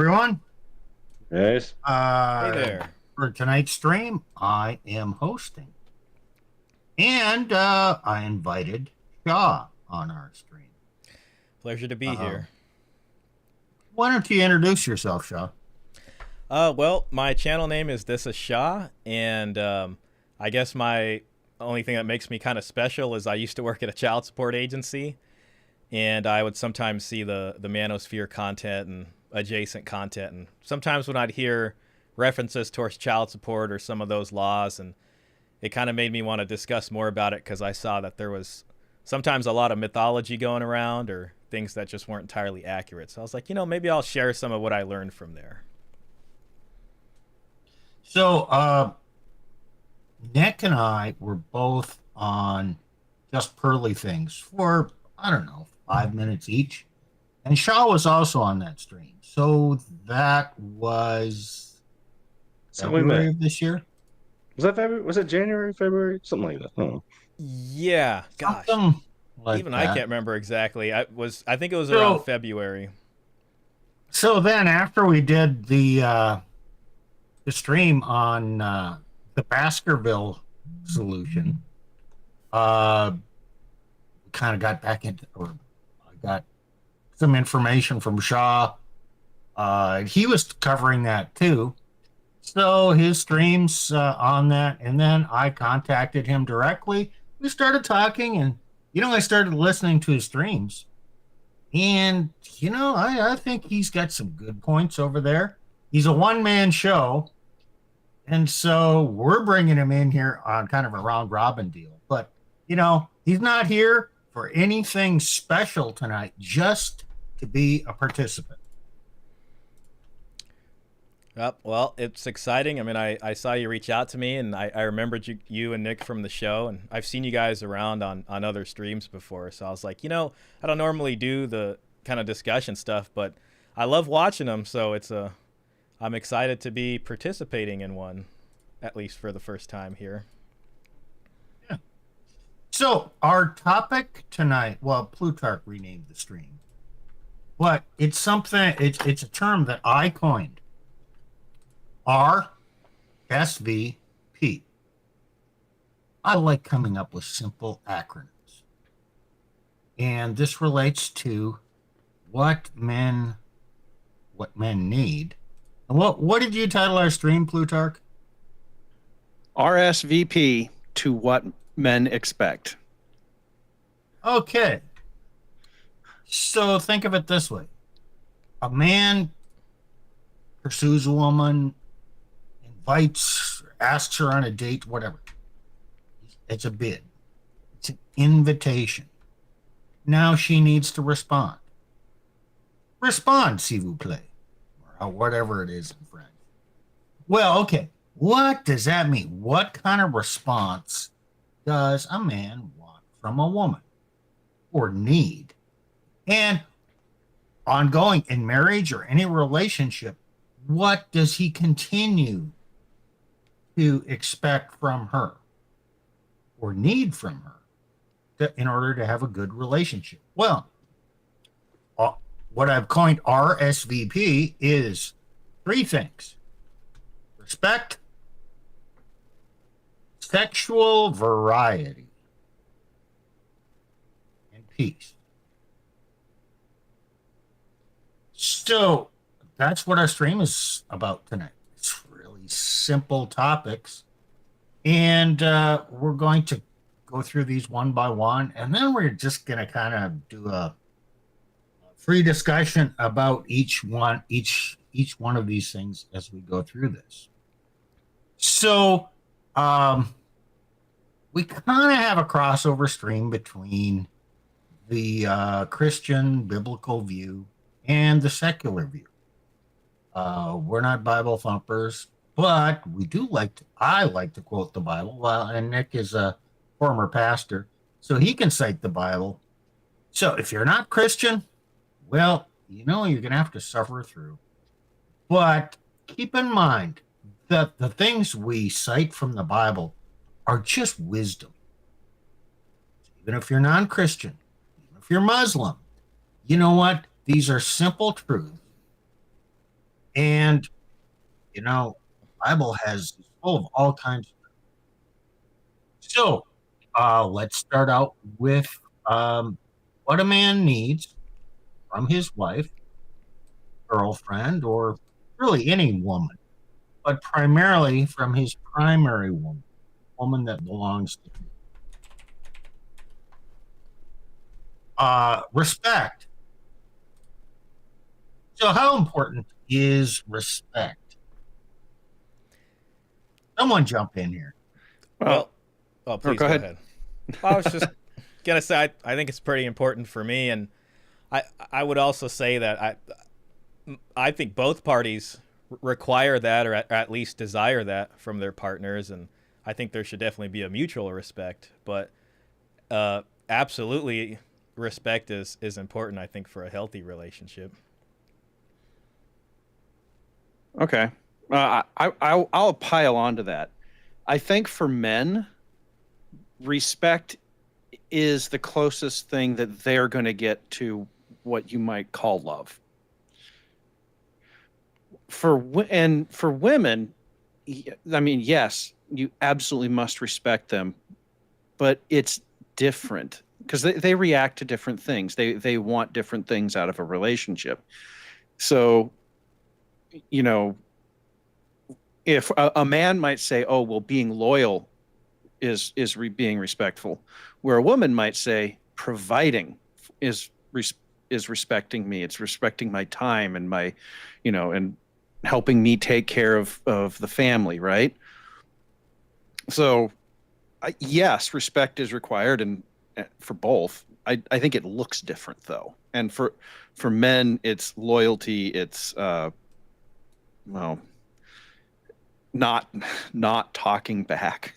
everyone. Yes. Hey Uh, there. for tonight's stream, I am hosting, and I invited Shaw on our stream. Pleasure to be Uh, here. why don't you introduce yourself, Shaw? Well, my channel name is This Is Shah, and I guess my only thing that makes me kind of special is I used to work at a child support agency, and I would sometimes see the manosphere content and adjacent content, and sometimes when I'd hear references towards child support or some of those laws, and it kind of made me want to discuss more about it because I saw that there was sometimes a lot of mythology going around or things that just weren't entirely accurate. So I was like, maybe I'll share some of what I learned from there. So, Nick and I were both on Just Pearly Things for, I don't know, 5 minutes each. And Shaw was also on that stream. So that was So we February met. of this year. Was that February? Was it January, February? Something like that. Oh. Yeah, gosh. Something like Even I that. can't remember exactly. I think it was around So, February. so then after we did the stream on the Baskerville solution, uh, kind of got back into, or I got some information from Shaw. He was covering that too. So his streams on that, and then I contacted him directly. We started talking, and I started listening to his streams, and I think he's got some good points over there. He's a one man show, and so we're bringing him in here on kind of a round robin deal. But, he's not here for anything special tonight, just to be a participant. Yep. Well, it's exciting. I mean, I saw you reach out to me, and I remembered you and Nick from the show, and I've seen you guys around on other streams before. So I was like, I don't normally do the kind of discussion stuff, but I love watching them. So I'm excited to be participating in one, at least for the first time here. Yeah. So our topic tonight, well, Plutarch renamed the stream, but it's something. It's a term that I coined. R.S.V.P. I like coming up with simple acronyms. And this relates to what men need. And what did you title our stream, Plutarch? R.S.V.P. to what men expect. Okay. So think of it this way. A man pursues a woman, invites, asks her on a date, whatever. It's a bid. It's an invitation. Now she needs to respond. Respond, s'il vous plaît, or whatever it is in French. Well, okay. What does that mean? What kind of response does a man want from a woman or need? And ongoing in marriage or any relationship, what does he continue to expect from her or need from her in order to have a good relationship? Well, what I've coined RSVP is three things: respect, sexual variety, and peace. So that's what our stream is about tonight. It's really simple topics. And we're going to go through these one by one. And then we're just going to kind of do a free discussion about each one of these things as we go through this. So we kind of have a crossover stream between the Christian biblical view and the secular view. We're not Bible thumpers, but I like to quote the Bible. Well, and Nick is a former pastor, so he can cite the Bible. So if you're not Christian, well, you're going to have to suffer through. But keep in mind that the things we cite from the Bible are just wisdom. Even if you're non-Christian, even if you're Muslim, you know what? These are simple truths And, Bible is full of all kinds. So, let's start out with what a man needs from his wife, girlfriend, or really any woman, but primarily from his primary woman that belongs to him. Respect. So, how important is respect? Someone jump in here. Well, oh, please go go ahead. ahead. Well, I was just gonna say I think it's pretty important for me, and I would also say that I think both parties require that, or at least desire that from their partners, and I think there should definitely be a mutual respect. But absolutely, respect is important. I think for a healthy relationship. Okay. I'll pile on to that. I think for men, respect is the closest thing that they're going to get to what you might call love. For women, I mean, yes, you absolutely must respect them, but it's different because they react to different things. They want different things out of a relationship. So, if a man might say, "Oh, well, being loyal is being respectful," where a woman might say, "Providing is is respecting me. It's respecting my time and my, and helping me take care of the family," right? So, yes, respect is required, and for both. I think it looks different though, and for men, it's loyalty. It's well, not talking back.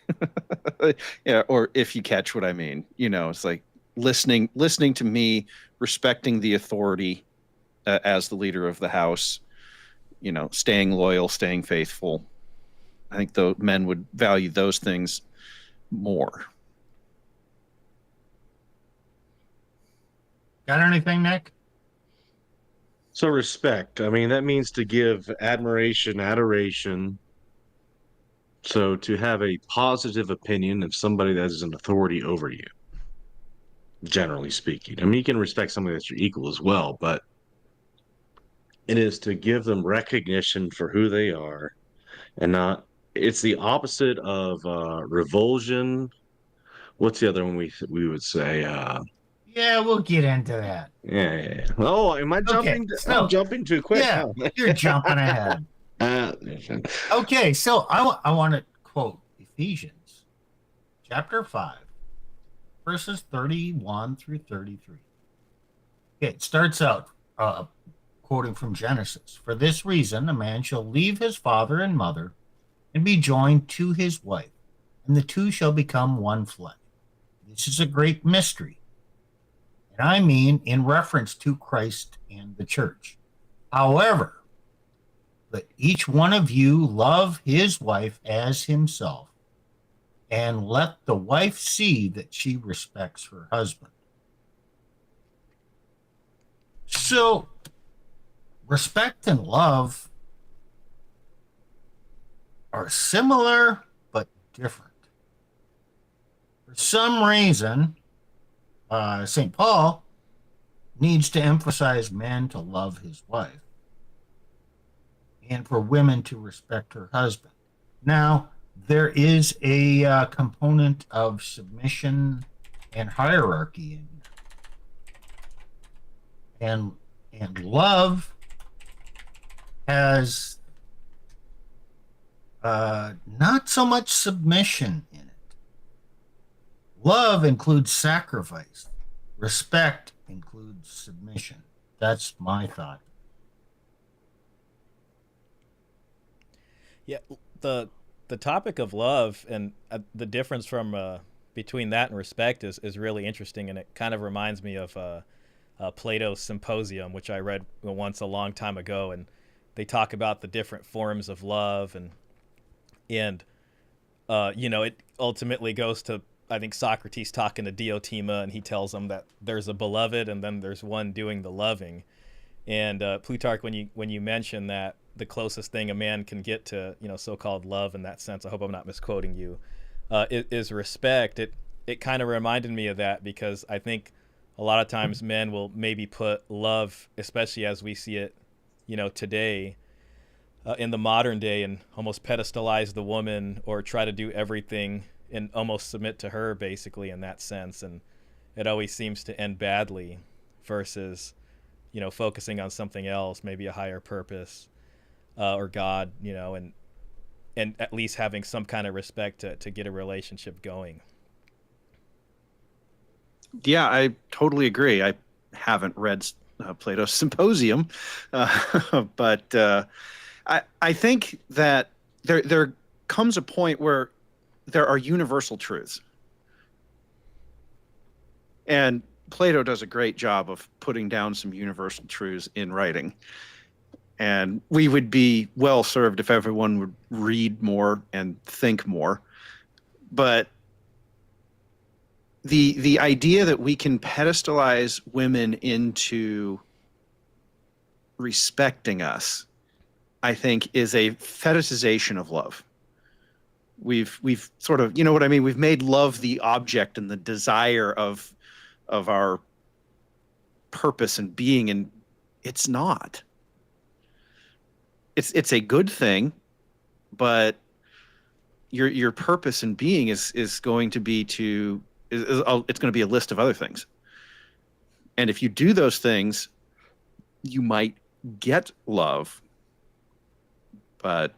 Yeah, or if you catch what I mean, it's like listening to me, respecting the authority as the leader of the house, staying loyal, staying faithful. I think the men would value those things more. Got anything, Nick? So respect. I mean, that means to give admiration, adoration. So to have a positive opinion of somebody that is an authority over you, generally speaking. I mean, you can respect somebody that's your equal as well, but it is to give them recognition for who they are and not. It's the opposite of revulsion. What's the other one we would say? Yeah, we'll get into that. Yeah. Oh, am I Okay, jumping? I'm so jumping too quick. yeah, Huh? you're jumping ahead. Uh, Okay, so I want to quote Ephesians chapter 5, verses 31 through 33. Okay, it starts out quoting from Genesis. For this reason, a man shall leave his father and mother and be joined to his wife, and the two shall become one flesh. This is a great mystery, and I mean in reference to Christ and the church. However, let each one of you love his wife as himself, and let the wife see that she respects her husband. So, respect and love are similar but different. For some reason, St. Paul needs to emphasize men to love his wife and for women to respect her husband. Now, there is a component of submission and hierarchy in here. And love has not so much submission in it. Love includes sacrifice. Respect includes submission. That's my thought. Yeah, the topic of love and the difference from between that and respect is really interesting, and it kind of reminds me of Plato's Symposium, which I read once a long time ago, and they talk about the different forms of love, and it ultimately goes to, I think, Socrates talking to Diotima, and he tells him that there's a beloved and then there's one doing the loving. And Plutarch, when you mention that the closest thing a man can get to, so-called love in that sense, I hope I'm not misquoting you, is respect. It kind of reminded me of that, because I think a lot of times men will maybe put love, especially as we see it, today, in the modern day, and almost pedestalize the woman or try to do everything and almost submit to her, basically, in that sense. And it always seems to end badly, versus focusing on something else, maybe a higher purpose, or God, and at least having some kind of respect to get a relationship going. Yeah, I totally agree. I haven't read Plato's Symposium, but I think that there comes a point where there are universal truths, and Plato does a great job of putting down some universal truths in writing. And we would be well served if everyone would read more and think more. But the idea that we can pedestalize women into respecting us, I think, is a fetishization of love. We've sort of, you know what I mean? We've made love the object and the desire of our purpose and being, and it's not. It's a good thing, but your purpose and being is going to be it's going to be a list of other things. And if you do those things, you might get love, but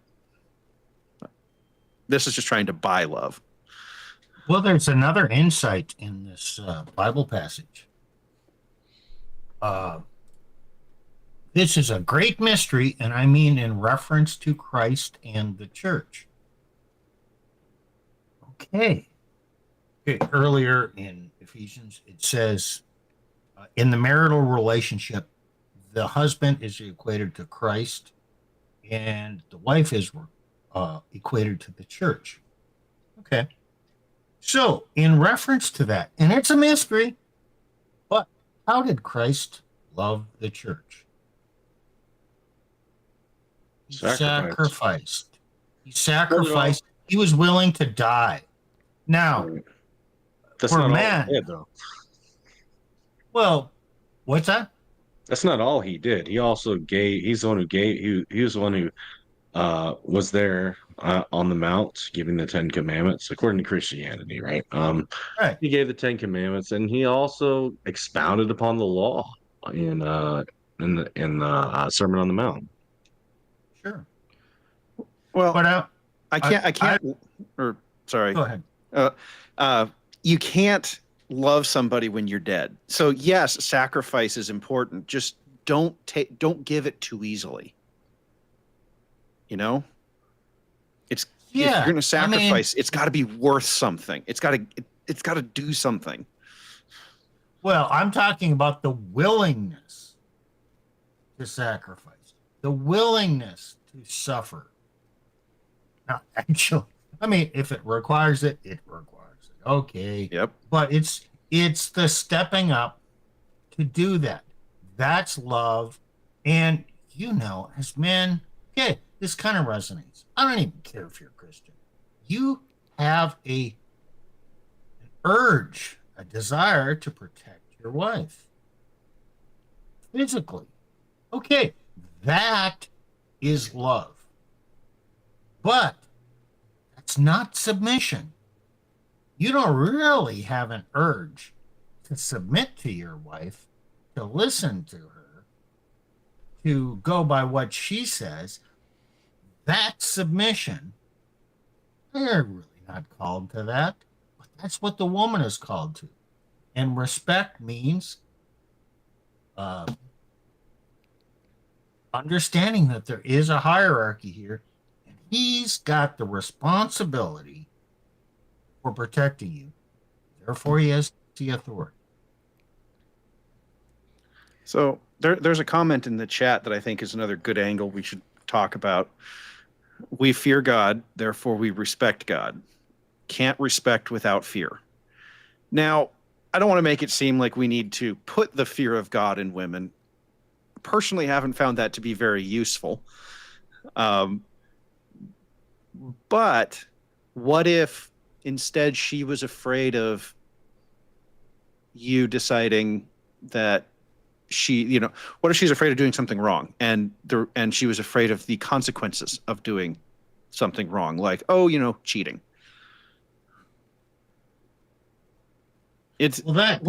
this is just trying to buy love. Well, there's another insight in this Bible passage. This is a great mystery, and I mean in reference to Christ and the church. Okay. Earlier in Ephesians, it says, in the marital relationship, the husband is equated to Christ, and the wife is equated to the church. Okay. So, in reference to that, and it's a mystery, but how did Christ love the church? He sacrificed. He sacrificed. He was willing to die. Now, that's for not man, all he did, though. Well, what's that? That's not all he did. He also gave. He's the one who gave. He was the one who was there on the Mount giving the Ten Commandments, according to Christianity, right? Right. He gave the Ten Commandments, and he also expounded upon the law in the Sermon on the Mount. Sure. Well, But I can't. Or sorry. Go ahead. You can't love somebody when you're dead. So yes, sacrifice is important. Just don't give it too easily. If you're going to sacrifice, it's got to be worth something. It's got to do something. Well, I'm talking about the willingness to sacrifice, the willingness to suffer. Now, actually, if it requires it, it requires it. Okay. Yep. But it's the stepping up to do that. That's love. And, as men, okay, this kind of resonates. I don't even care if you're a Christian. You have an urge, a desire to protect your wife physically. Okay, that is love. But that's not submission. You don't really have an urge to submit to your wife, to listen to her, to go by what she says. That's submission. They're really not called to that, but that's what the woman is called to. And respect means understanding that there is a hierarchy here, and he's got the responsibility for protecting you. Therefore, he has the authority. So there's a comment in the chat that I think is another good angle we should talk about. We fear God, therefore we respect God. Can't respect without fear. Now, I don't want to make it seem like we need to put the fear of God in women, personally haven't found that to be very useful. But what if instead she was afraid of you deciding that what if she's afraid of doing something wrong, and she was afraid of the consequences of doing something wrong, like, cheating. It's Well, that's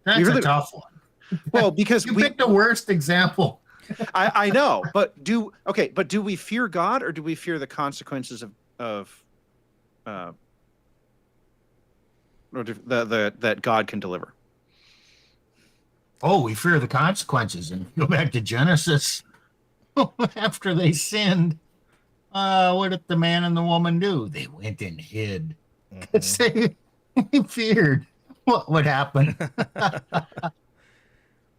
really, a tough one. well, because You picked the worst example. I know, but do we fear God, or do we fear the consequences of or that God can deliver? Oh, we fear the consequences. And go back to Genesis. After they sinned, what did the man and the woman do? They went and hid. Because they feared what would happen.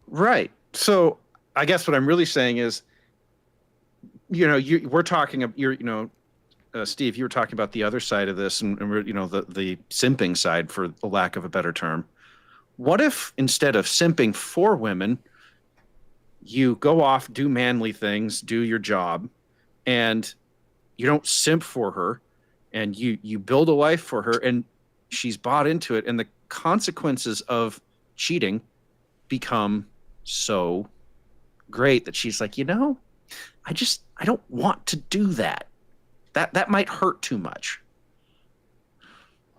Right. So I guess what I'm really saying is, we're talking, Steve, you were talking about the other side of this, and we're, the simping side, for the lack of a better term. What if instead of simping for women, you go off, do manly things, do your job, and you don't simp for her, and you build a life for her, and she's bought into it, and the consequences of cheating become so great that she's like, I don't want to do that. That might hurt too much.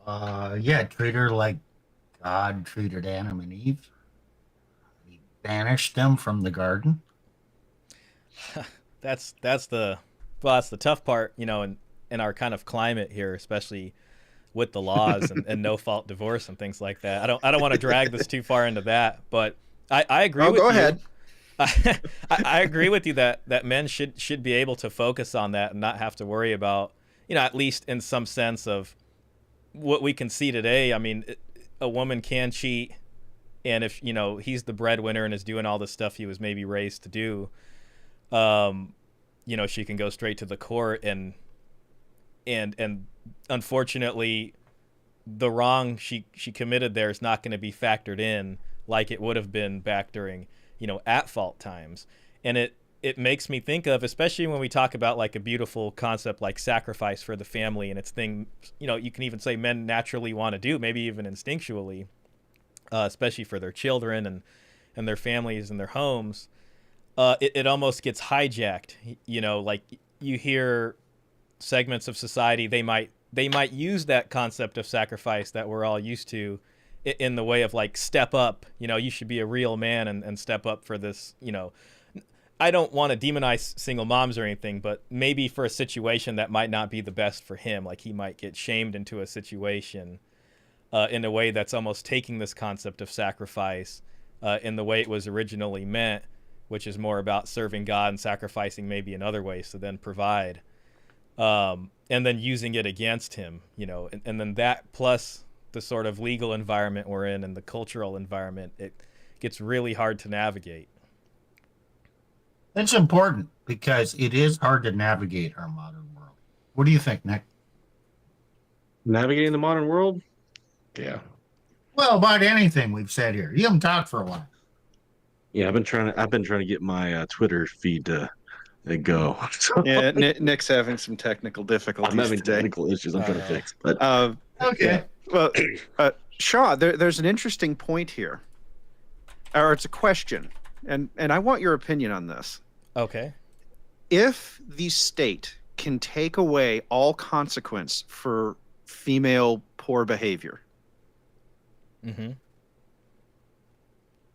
Yeah, treat her like God treated Adam and Eve. He banished them from the garden. That's the tough part, in our kind of climate here, especially with the laws and no fault divorce and things like that. I don't want to drag this too far into that, but I agree with you. Go ahead. I agree with you that men should be able to focus on that and not have to worry about, at least in some sense of what we can see today. I mean, a woman can cheat, and if he's the breadwinner and is doing all the stuff he was maybe raised to do, she can go straight to the court, and unfortunately the wrong she committed there is not going to be factored in like it would have been back during at fault times. And it makes me think of, especially when we talk about like a beautiful concept like sacrifice for the family, and it's thing you can even say men naturally want to do, maybe even instinctually, especially for their children and their families and their homes. It almost gets hijacked. Like you hear segments of society, they might use that concept of sacrifice that we're all used to in the way of like, step up, you should be a real man and step up for this. I don't want to demonize single moms or anything, but maybe for a situation that might not be the best for him, like he might get shamed into a situation in a way that's almost taking this concept of sacrifice in the way it was originally meant, which is more about serving God and sacrificing maybe in other ways to then provide, and then using it against him, and then that plus the sort of legal environment we're in and the cultural environment, it gets really hard to navigate. That's important because it is hard to navigate our modern world. What do you think, Nick? Navigating the modern world? Yeah. Well, about anything we've said here. You haven't talked for a while. Yeah, I've been trying to get my Twitter feed to go. So, Yeah, Nick's having some technical difficulties I'm having today. technical issues I'm trying to fix. But Okay. Well, Shaw, there's an interesting point here, or it's a question, and I want your opinion on this. Okay. If the state can take away all consequence for female poor behavior,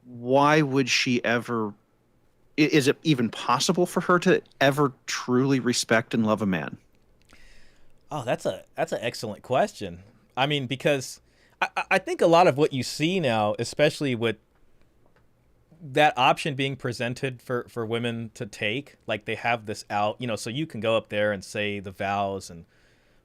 why would she ever? Is it even possible for her to ever truly respect and love a man? Oh, that's an excellent question. I mean, because I think a lot of what you see now, especially with that option being presented for women to take, like they have this out, so you can go up there and say the vows and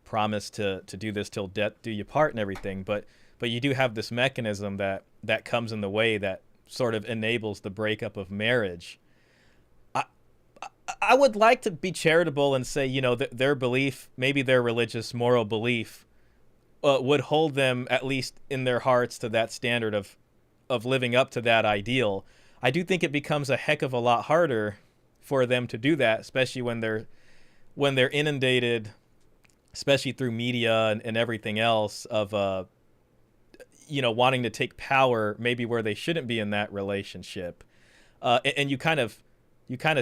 promise to do this till death do you part and everything, but you do have this mechanism that comes in the way that sort of enables the breakup of marriage. I would like to be charitable and say, their belief, maybe their religious moral belief, would hold them at least in their hearts to that standard of living up to that ideal. I do think it becomes a heck of a lot harder for them to do that, especially when they're inundated, especially through media and everything else, of wanting to take power maybe where they shouldn't be in that relationship. And you kind of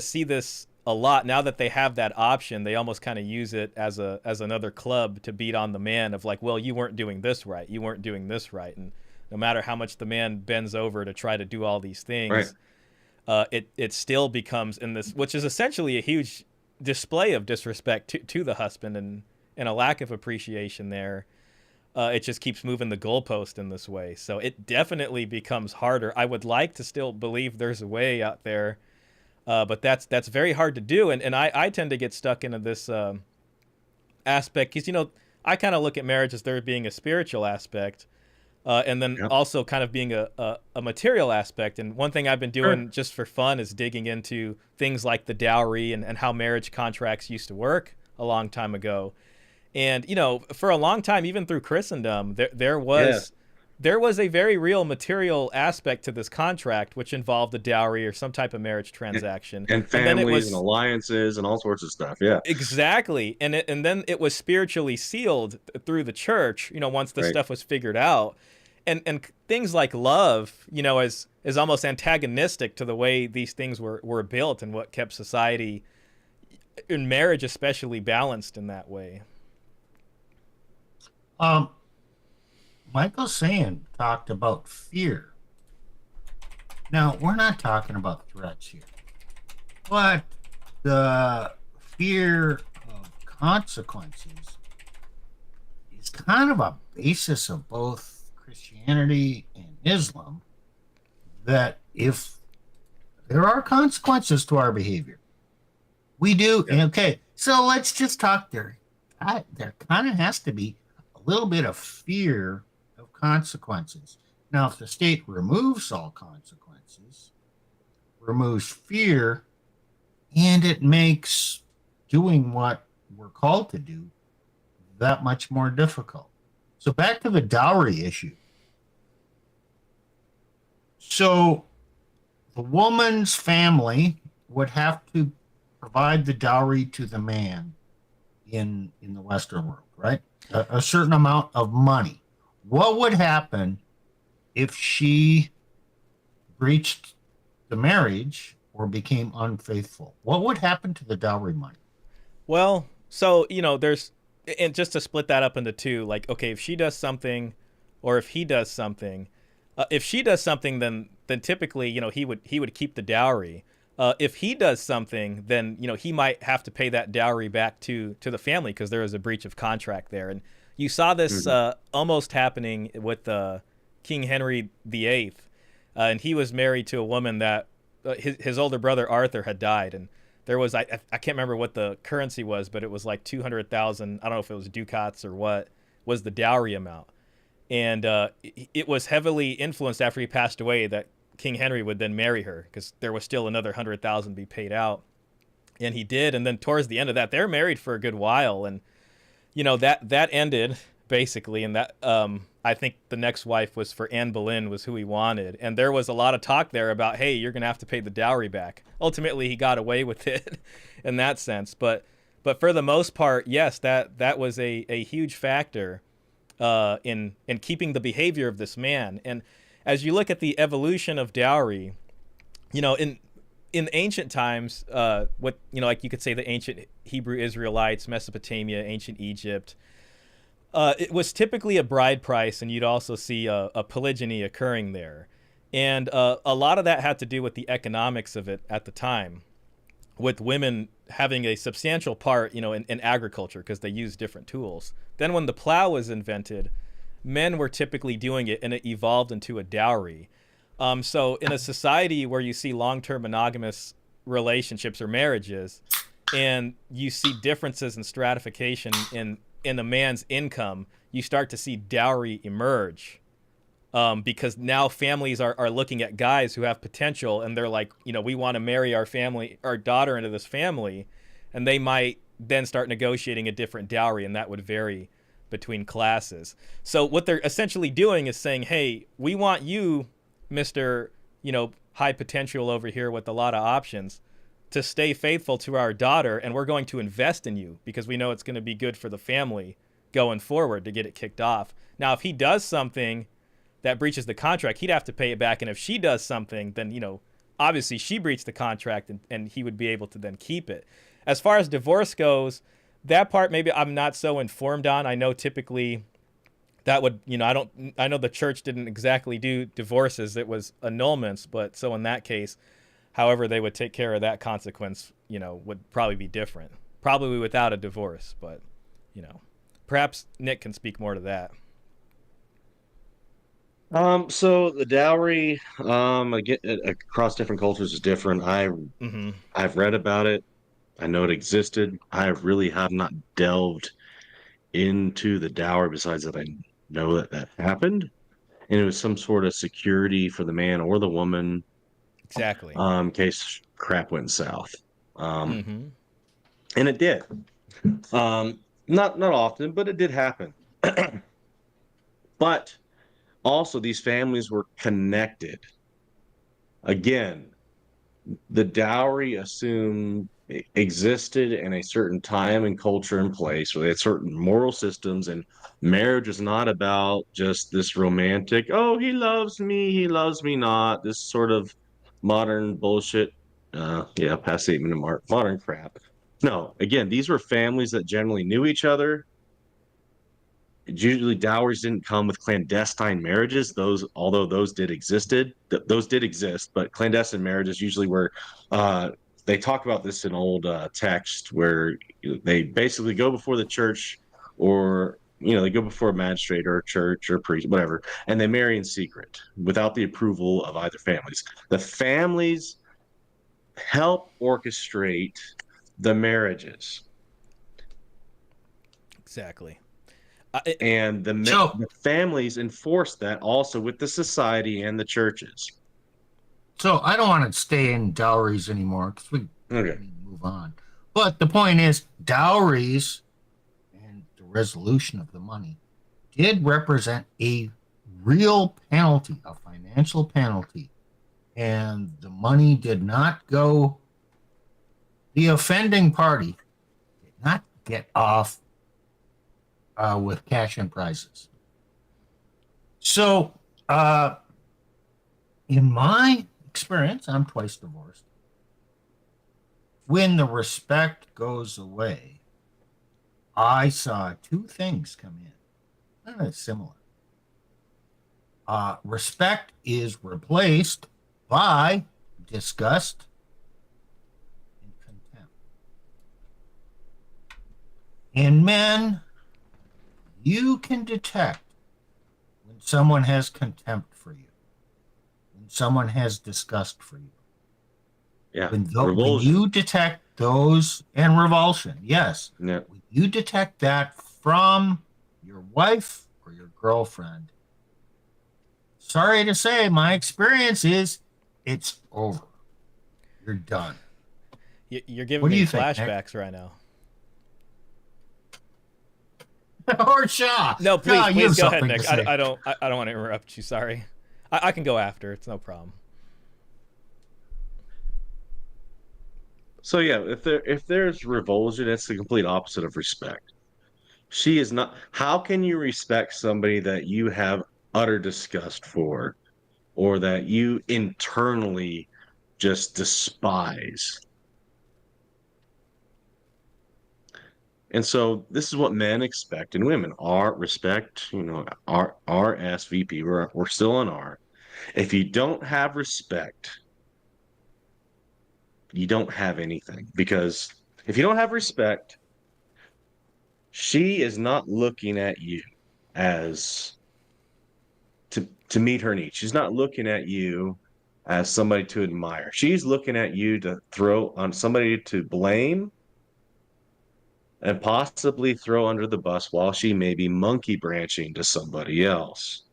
see this a lot now that they have that option. They almost kind of use it as another club to beat on the man of like, well, you weren't doing this right, you weren't doing this right, and no matter how much the man bends over to try to do all these things, it still becomes in this, which is essentially a huge display of disrespect to the husband and a lack of appreciation there. It just keeps moving the goalpost in this way. So it definitely becomes harder. I would like to still believe there's a way out there, but that's very hard to do. And I tend to get stuck into this aspect because, I kind of look at marriage as there being a spiritual aspect, and then also kind of being a material aspect. And one thing I've been doing just for fun is digging into things like the dowry and how marriage contracts used to work a long time ago. And, for a long time, even through Christendom, there was a very real material aspect to this contract, which involved a dowry or some type of marriage transaction. And families and alliances and all sorts of stuff. Yeah, exactly. And then it was spiritually sealed through the church, once the stuff was figured out. And things like love, is almost antagonistic to the way these things were built and what kept society, in marriage especially, balanced in that way. Michael Sand talked about fear. Now, we're not talking about threats here, but the fear of consequences is kind of a basis of both Christianity and Islam, that if there are consequences to our behavior, we do. Okay, so let's just talk there. There kind of has to be a little bit of fear of consequences. Now, if the state removes all consequences, removes fear, and it makes doing what we're called to do that much more difficult. So back to the dowry issue. So the woman's family would have to provide the dowry to the man in the Western world, right? A certain amount of money. What would happen if she breached the marriage or became unfaithful? What would happen to the dowry money? Well, so, there's, and just to split that up into two, like, okay, if she does something or if he does something, if she does something, then typically, he would keep the dowry. If he does something, then, he might have to pay that dowry back to the family because there is a breach of contract there. And you saw this almost happening with King Henry VIII. And he was married to a woman that his older brother Arthur had died. And there was, I can't remember what the currency was, but it was like 200,000. I don't know if it was ducats or what was the dowry amount. And it was heavily influenced after he passed away that King Henry would then marry her because there was still another 100,000 to be paid out. And he did. And then towards the end of that, they're married for a good while. And, that ended basically. And that, I think the next wife was for Anne Boleyn, was who he wanted. And there was a lot of talk there about, hey, you're going to have to pay the dowry back. Ultimately, he got away with it in that sense. But for the most part, yes, that was a huge factor in keeping the behavior of this man. And as you look at the evolution of dowry, in ancient times, like you could say the ancient Hebrew Israelites, Mesopotamia, ancient Egypt, it was typically a bride price, and you'd also see a polygyny occurring there. And a lot of that had to do with the economics of it at the time, with women having a substantial part, in agriculture because they used different tools. Then when the plow was invented, men were typically doing it, and it evolved into a dowry. So in a society where you see long-term monogamous relationships or marriages, and you see differences in stratification in a man's income, you start to see dowry emerge. Because now families are looking at guys who have potential, and they're like, we want to marry our daughter into this family, and they might then start negotiating a different dowry, and that would vary between classes. So what they're essentially doing is saying, hey, we want you, Mr. high potential over here with a lot of options, to stay faithful to our daughter, and we're going to invest in you because we know it's going to be good for the family going forward to get it kicked off. Now, if he does something that breaches the contract, he'd have to pay it back. And if she does something, then, obviously she breached the contract, and he would be able to then keep it. As far as divorce goes, that part maybe I'm not so informed on. I know typically that would, I know the church didn't exactly do divorces. It was annulments. But so in that case, however they would take care of that consequence, would probably be different. Probably without a divorce, but, perhaps Nick can speak more to that. So the dowry, again, across different cultures is different. I've read about it. I know it existed. I really have not delved into the dowry besides that I know that happened. And it was some sort of security for the man or the woman, Exactly. in case crap went south. Mm-hmm. And it did. Not often, but it did happen. But also these families were connected. Again, the dowry assumed existed in a certain time and culture and place where they had certain moral systems, and marriage is not about just this romantic, oh, he loves me not, this sort of modern bullshit. Past 8 minute mark, modern crap. No, again, these were families that generally knew each other. Usually dowries didn't come with clandestine marriages. Although those did exist, but clandestine marriages usually were, they talk about this in old text where they basically go before the church, or they go before a magistrate or a church or a priest, whatever, and they marry in secret without the approval of either families. The families help orchestrate the marriages. Exactly. And the families enforce that also with the society and the churches. So I don't want to stay in dowries anymore because we need to move on. But the point is, dowries and the resolution of the money did represent a real penalty, a financial penalty. And the money did not go, the offending party did not get off with cash and prizes. So, in my experience, I'm twice divorced. When the respect goes away, I saw two things come in. Kind of similar. Respect is replaced by disgust and contempt. In men, you can detect when someone has contempt for you, when someone has disgust for you. Yeah. When you detect those, and revulsion, yes. Yeah. When you detect that from your wife or your girlfriend, sorry to say, my experience is it's over. You're done. You're giving me flashbacks right now. Or Shaw. No, please go ahead, Nick. I don't want to interrupt you. Sorry. I can go after. It's no problem. So yeah, if there's revulsion, it's the complete opposite of respect. She is not. How can you respect somebody that you have utter disgust for, or that you internally just despise? And so this is what men expect in women. R.S.V.P, R.S.V.P. We're still on R. If you don't have respect, you don't have anything. Because if you don't have respect, she is not looking at you as to meet her needs. She's not looking at you as somebody to admire. She's looking at you to throw on somebody to blame and possibly throw under the bus while she may be monkey branching to somebody else.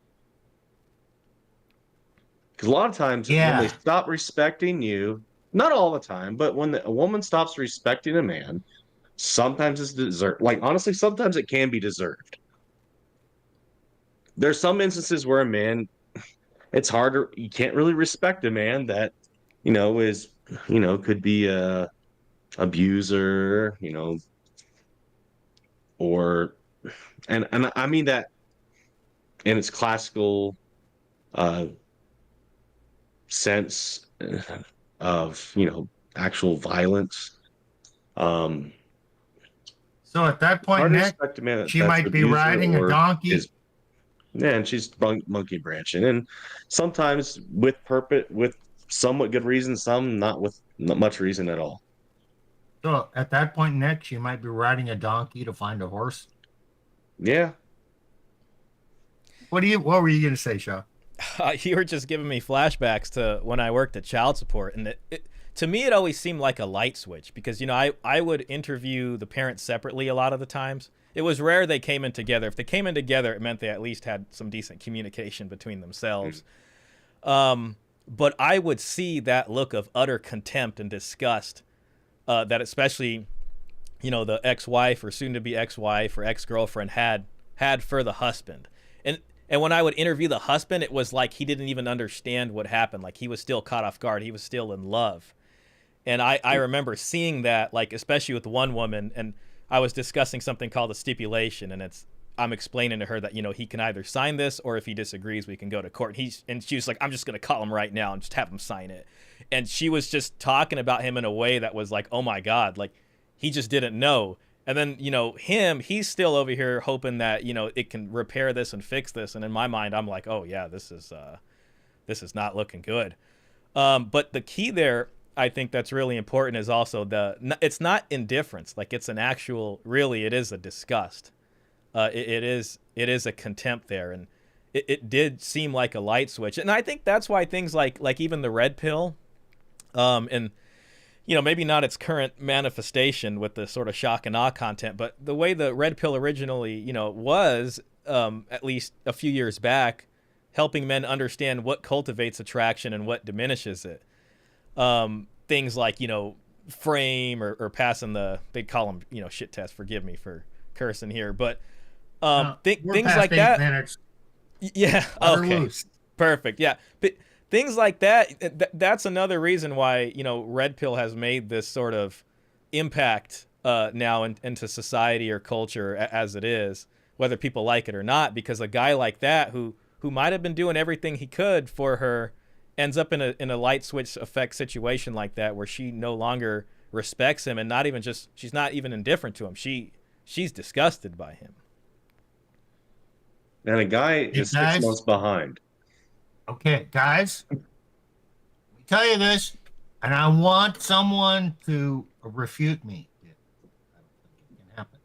Because a lot of times when they stop respecting you, not all the time, but when a woman stops respecting a man, sometimes it's deserved. Like, honestly, sometimes it can be deserved. There's some instances where a man, it's harder. You can't really respect a man that, is, could be a abuser, or, and I mean that in its classical uh, sense of, actual violence. Um, So at that point, hard to Nick, respect a man she that's an might be abuser riding a or donkey. is, yeah, and she's monkey branching, and sometimes with somewhat good reason, some not much reason at all. So at that point, Nick, she might be riding a donkey to find a horse. Yeah. What were you going to say, Shaw? You were just giving me flashbacks to when I worked at child support, and to me it always seemed like a light switch because I would interview the parents separately a lot of the times. It was rare they came in together. If they came in together, it meant they at least had some decent communication between themselves. But I would see that look of utter contempt and disgust that especially the ex-wife or soon-to-be ex-wife or ex-girlfriend had for the husband. And when I would interview the husband, it was like he didn't even understand what happened. Like he was still caught off guard. He was still in love. And I remember seeing that, like, especially with one woman, and I was discussing something called a stipulation, and I'm explaining to her that, he can either sign this, or if he disagrees, we can go to court. And she was like, I'm just going to call him right now and just have him sign it. And she was just talking about him in a way that was like, oh my God, like he just didn't know. And then, he's still over here hoping that, it can repair this and fix this. And in my mind, I'm like, oh yeah, this is not looking good. But the key there, I think that's really important is also it's not indifference. Like it's an actual, really, it is a disgust. It is a contempt there. And it did seem like a light switch. And I think that's why things like even the red pill, and maybe not its current manifestation with the sort of shock and awe content, but the way the red pill originally, was, at least a few years back, helping men understand what cultivates attraction and what diminishes it. Things like, frame or passing they'd call them, shit test. Forgive me for cursing here, but things like that. Minutes. Yeah. Okay. Perfect. Yeah. But things like that's another reason why, red pill has made this sort of impact now into society or culture as it is, whether people like it or not, because a guy like that who might have been doing everything he could for her ends up in a light switch effect situation like that, where she no longer respects him, and she's not even indifferent to him. She's disgusted by him. And a guy is 6 months behind. Okay, guys, let me tell you this, and I want someone to refute me. I don't think it can happen.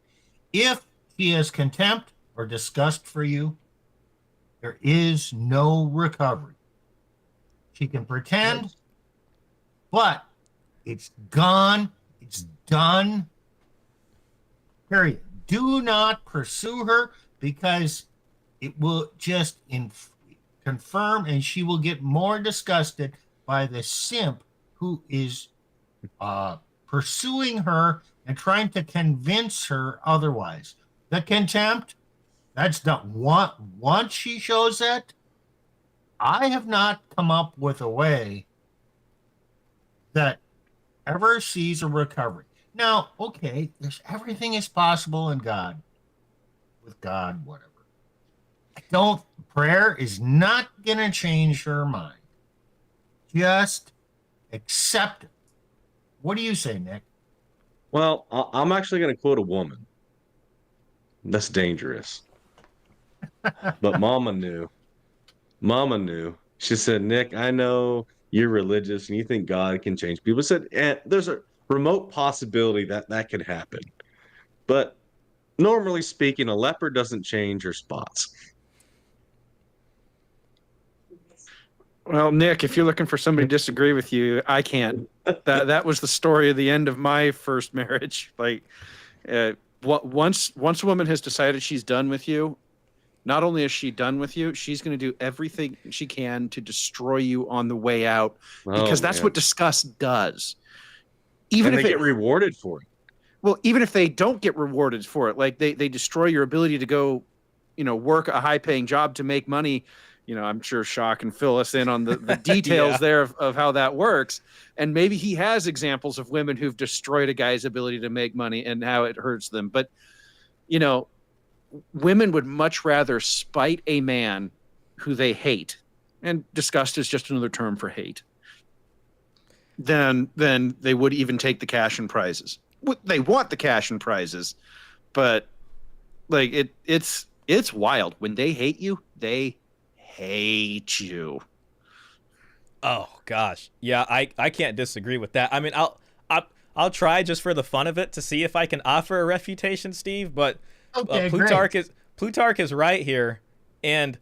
If he has contempt or disgust for you, there is no recovery. She can pretend, but it's gone. It's done. Period. Do not pursue her, because it will just confirm, and she will get more disgusted by the simp who is pursuing her and trying to convince her otherwise. The contempt, that's done. Once she shows that, I have not come up with a way that ever sees a recovery. Now, okay, everything is possible in God. With God, whatever. Prayer is not going to change her mind. Just accept it. What do you say, Nick? Well, I'm actually going to quote a woman. That's dangerous. But Mama knew. Mama knew. She said, Nick, I know you're religious and you think God can change people. Said, there's a remote possibility that could happen. But normally speaking, a leopard doesn't change her spots. Well, Nick, if you're looking for somebody to disagree with you, I can't. That was the story of the end of my first marriage. Like, once a woman has decided she's done with you, not only is she done with you, she's going to do everything she can to destroy you on the way out, because that's what disgust does. Even if they get rewarded for it. Well, even if they don't get rewarded for it, like they destroy your ability to go, work a high-paying job to make money, I'm sure Shaw can fill us in on the details Yeah. there of how that works. And maybe he has examples of women who've destroyed a guy's ability to make money and how it hurts them. But, women would much rather spite a man who they hate, and disgust is just another term for hate, than they would even take the cash and prizes. They want the cash and prizes, but like it's wild. When they hate you, they hate you. Oh gosh, yeah, I can't disagree with that. I mean, I'll try just for the fun of it to see if I can offer a refutation, Steve. But Okay, Plutarch is right here, and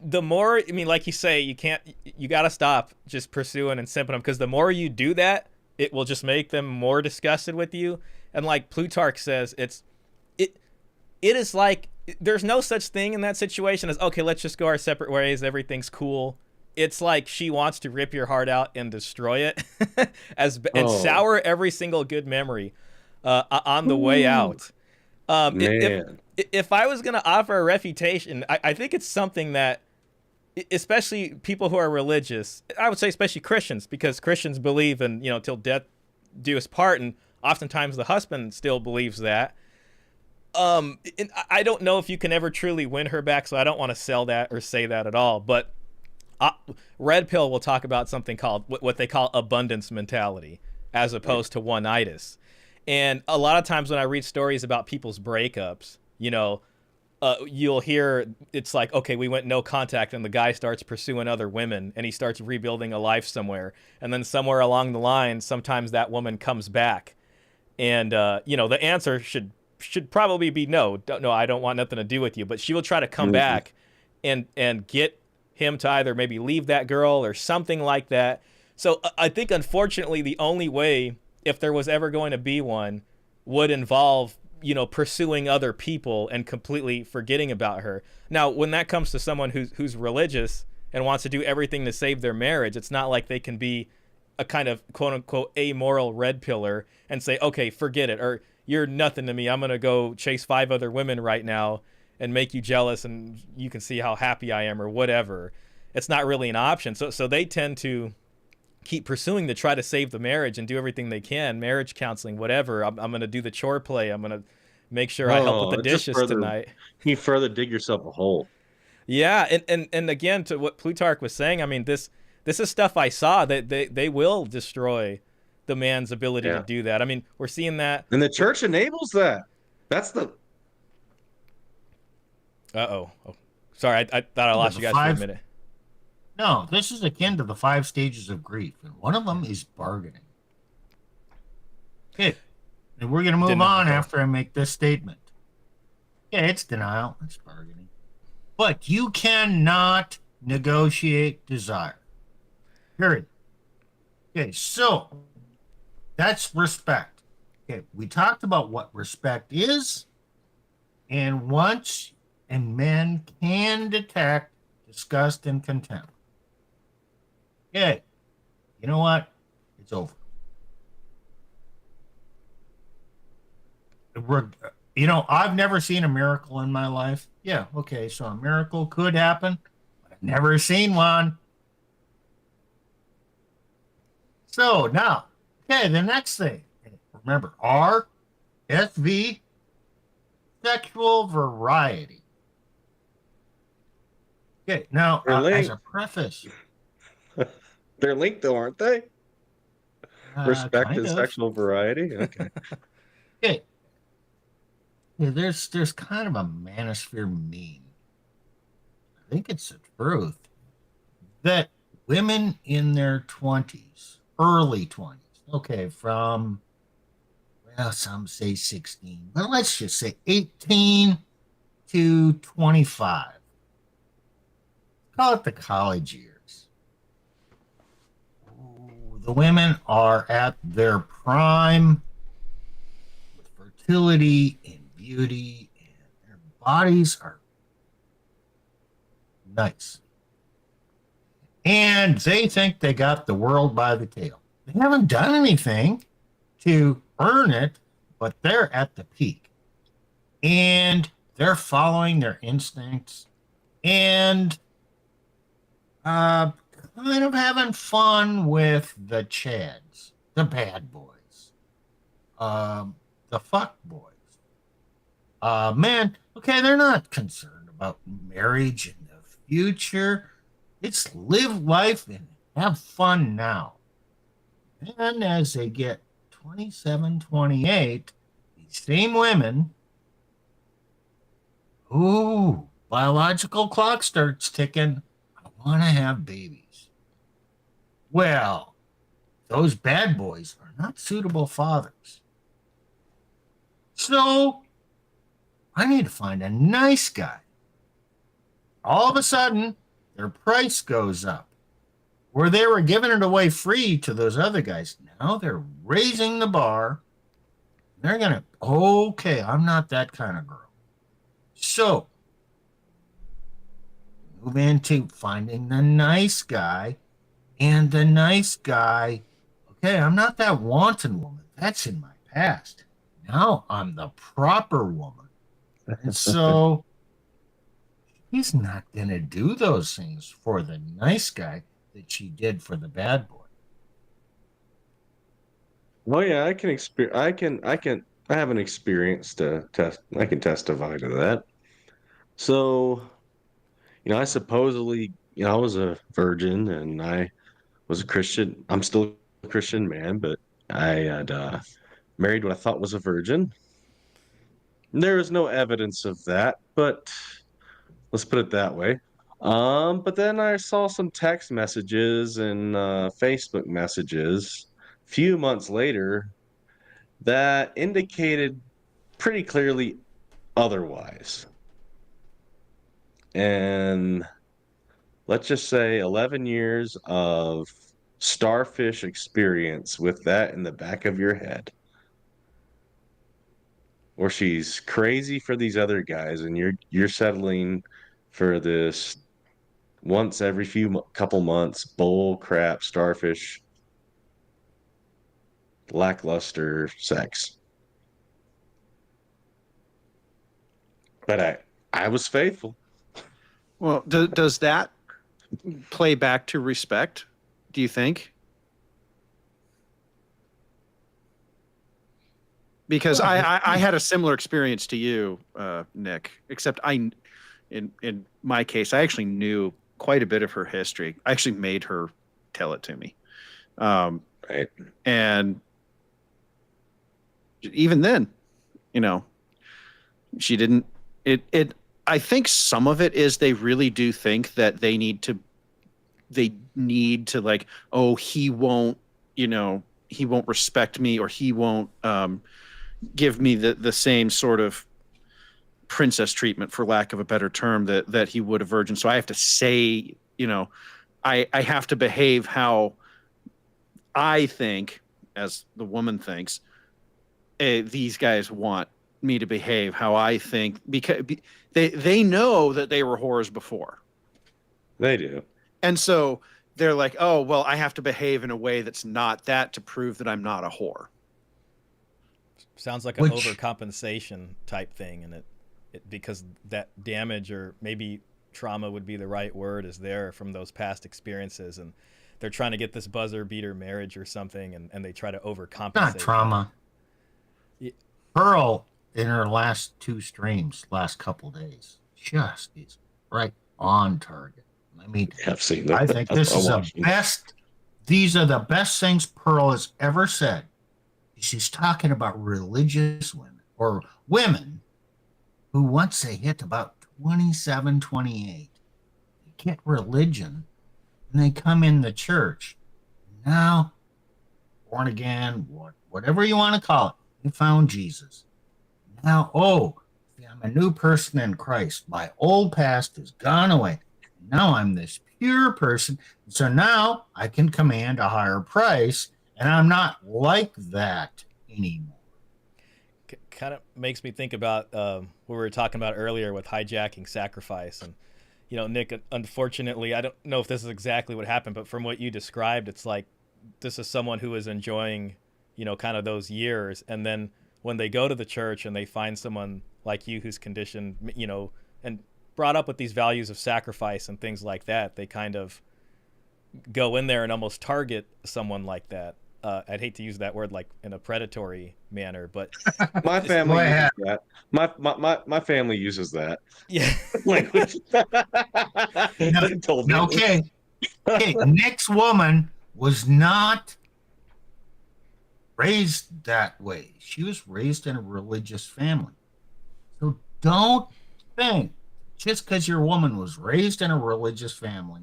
the more, I mean, like you say, you got to stop just pursuing and simping them, because the more you do that, it will just make them more disgusted with you. And like Plutarch says, it is like there's no such thing in that situation as, okay, let's just go our separate ways, everything's cool. It's like she wants to rip your heart out and destroy it, and sour every single good memory on the way out. If I was going to offer a refutation, I think it's something that, especially people who are religious, I would say especially Christians, because Christians believe in, till death do us part, and oftentimes the husband still believes that. And I don't know if you can ever truly win her back, so I don't want to sell that or say that at all. But Red Pill will talk about something called what they call abundance mentality, as opposed to one-itis. And a lot of times when I read stories about people's breakups, you'll hear it's like, okay, we went no contact, and the guy starts pursuing other women, and he starts rebuilding a life somewhere. And then somewhere along the line, sometimes that woman comes back. And, the answer should probably be no, I don't want nothing to do with you. But she will try to come back and get him to either maybe leave that girl or something like that. So I think, unfortunately, the only way, if there was ever going to be one, would involve, pursuing other people and completely forgetting about her. Now, when that comes to someone who's religious and wants to do everything to save their marriage, it's not like they can be a kind of quote unquote amoral red pillar and say, okay, forget it, or you're nothing to me, I'm going to go chase 5 other women right now and make you jealous, and you can see how happy I am, or whatever. It's not really an option. So they tend to keep pursuing to try to save the marriage and do everything they can, marriage counseling, whatever. I'm going to do the chore play. I'm going to make sure I help with the dishes tonight. You further dig yourself a hole. Yeah, and again, to what Plutarch was saying, I mean, this is stuff I saw that they will destroy the man's ability to do that. I mean, we're seeing that. And the church enables that. That's the... Oh, sorry, I thought I lost you guys for a minute. No, this is akin to the 5 stages of grief, and one of them is bargaining. Okay, and we're going to move on after I make this statement. Yeah, it's denial, it's bargaining. But you cannot negotiate desire. Period. Okay, so that's respect. Okay, we talked about what respect is, and men can detect disgust and contempt. Okay, you know what? It's over. I've never seen a miracle in my life. Yeah, okay, so a miracle could happen, but I've never seen one. So now, okay, the next thing. Remember, R.S.V.P, sexual variety. Okay, now, as a preface. They're linked, though, aren't they? Respect and sexual variety? Okay. Okay. Yeah, there's kind of a manosphere meme. I think it's the truth that women in their 20s, early 20s, okay, from, well, some say 16, but let's just say 18 to 25. Call it the college years. The women are at their prime with fertility and beauty, and their bodies are nice. And they think they got the world by the tail. They haven't done anything to earn it, but they're at the peak. And they're following their instincts. And Uh, kind of having fun with the Chads, the bad boys, um, the fuck boys. Man, okay, they're not concerned about marriage in the future. It's live life and have fun now. And as they get 27, 28, these same women, ooh, biological clock starts ticking. I want to have babies. Well, those bad boys are not suitable fathers. So I need to find a nice guy. All of a sudden, their price goes up. Where they were giving it away free to those other guys, now they're raising the bar. They're going to, okay, I'm not that kind of girl. So move into finding the nice guy. And the nice guy, okay, I'm not that wanton woman. That's in my past. Now I'm the proper woman. And so he's not going to do those things for the nice guy that she did for the bad boy. Well, yeah, I can experience. I have an experience to test. I can testify to that. So, I supposedly, I was a virgin and I was a Christian. I'm still a Christian man, but I had married what I thought was a virgin. There is no evidence of that, but let's put it that way. But then I saw some text messages and Facebook messages a few months later that indicated pretty clearly otherwise. And let's just say 11 years of starfish experience with that in the back of your head. Or she's crazy for these other guys and you're settling for this once every couple months bull crap starfish lackluster sex. But I was faithful. Well, does that play back to respect, do you think? Because I had a similar experience to you, Nick, except in my case, I actually knew quite a bit of her history. I actually made her tell it to me. Right. And even then, she didn't, I think some of it is they really do think that they need to like, oh, he won't respect me, or he won't, give me the same sort of princess treatment, for lack of a better term, that he would a virgin. So I have to say, I have to behave how I think, as the woman thinks, these guys want me to behave how I think, because they know that they were whores before. They do. And so they're like, oh, well, I have to behave in a way that's not that to prove that I'm not a whore. Sounds like an overcompensation type thing, and it because that damage, or maybe trauma would be the right word, is there from those past experiences, and they're trying to get this buzzer beater marriage or something, and they try to overcompensate. Not trauma. Pearl, in her last two streams, last couple days, just is right on target. I mean, I've seen that. I think this is the best. These are the best things Pearl has ever said. She's talking about religious women, or women who, once they hit about 27, 28, they get religion and they come in the church. Now, born again, whatever you want to call it, they found Jesus. Now, I'm a new person in Christ. My old past has gone away. Now I'm this pure person. So now I can command a higher price, and I'm not like that anymore. Kind of makes me think about what we were talking about earlier with hijacking sacrifice. And, Nick, unfortunately, I don't know if this is exactly what happened, but from what you described, it's like this is someone who is enjoying, kind of those years. And then when they go to the church and they find someone like you who's conditioned, and brought up with these values of sacrifice and things like that, they kind of go in there and almost target someone like that. I'd hate to use that word like in a predatory manner, but My family Go uses ahead. that. My family uses that yeah, language. They told me. Okay. Okay. Nick's woman was not raised that way. She was raised in a religious family. So don't think just because your woman was raised in a religious family,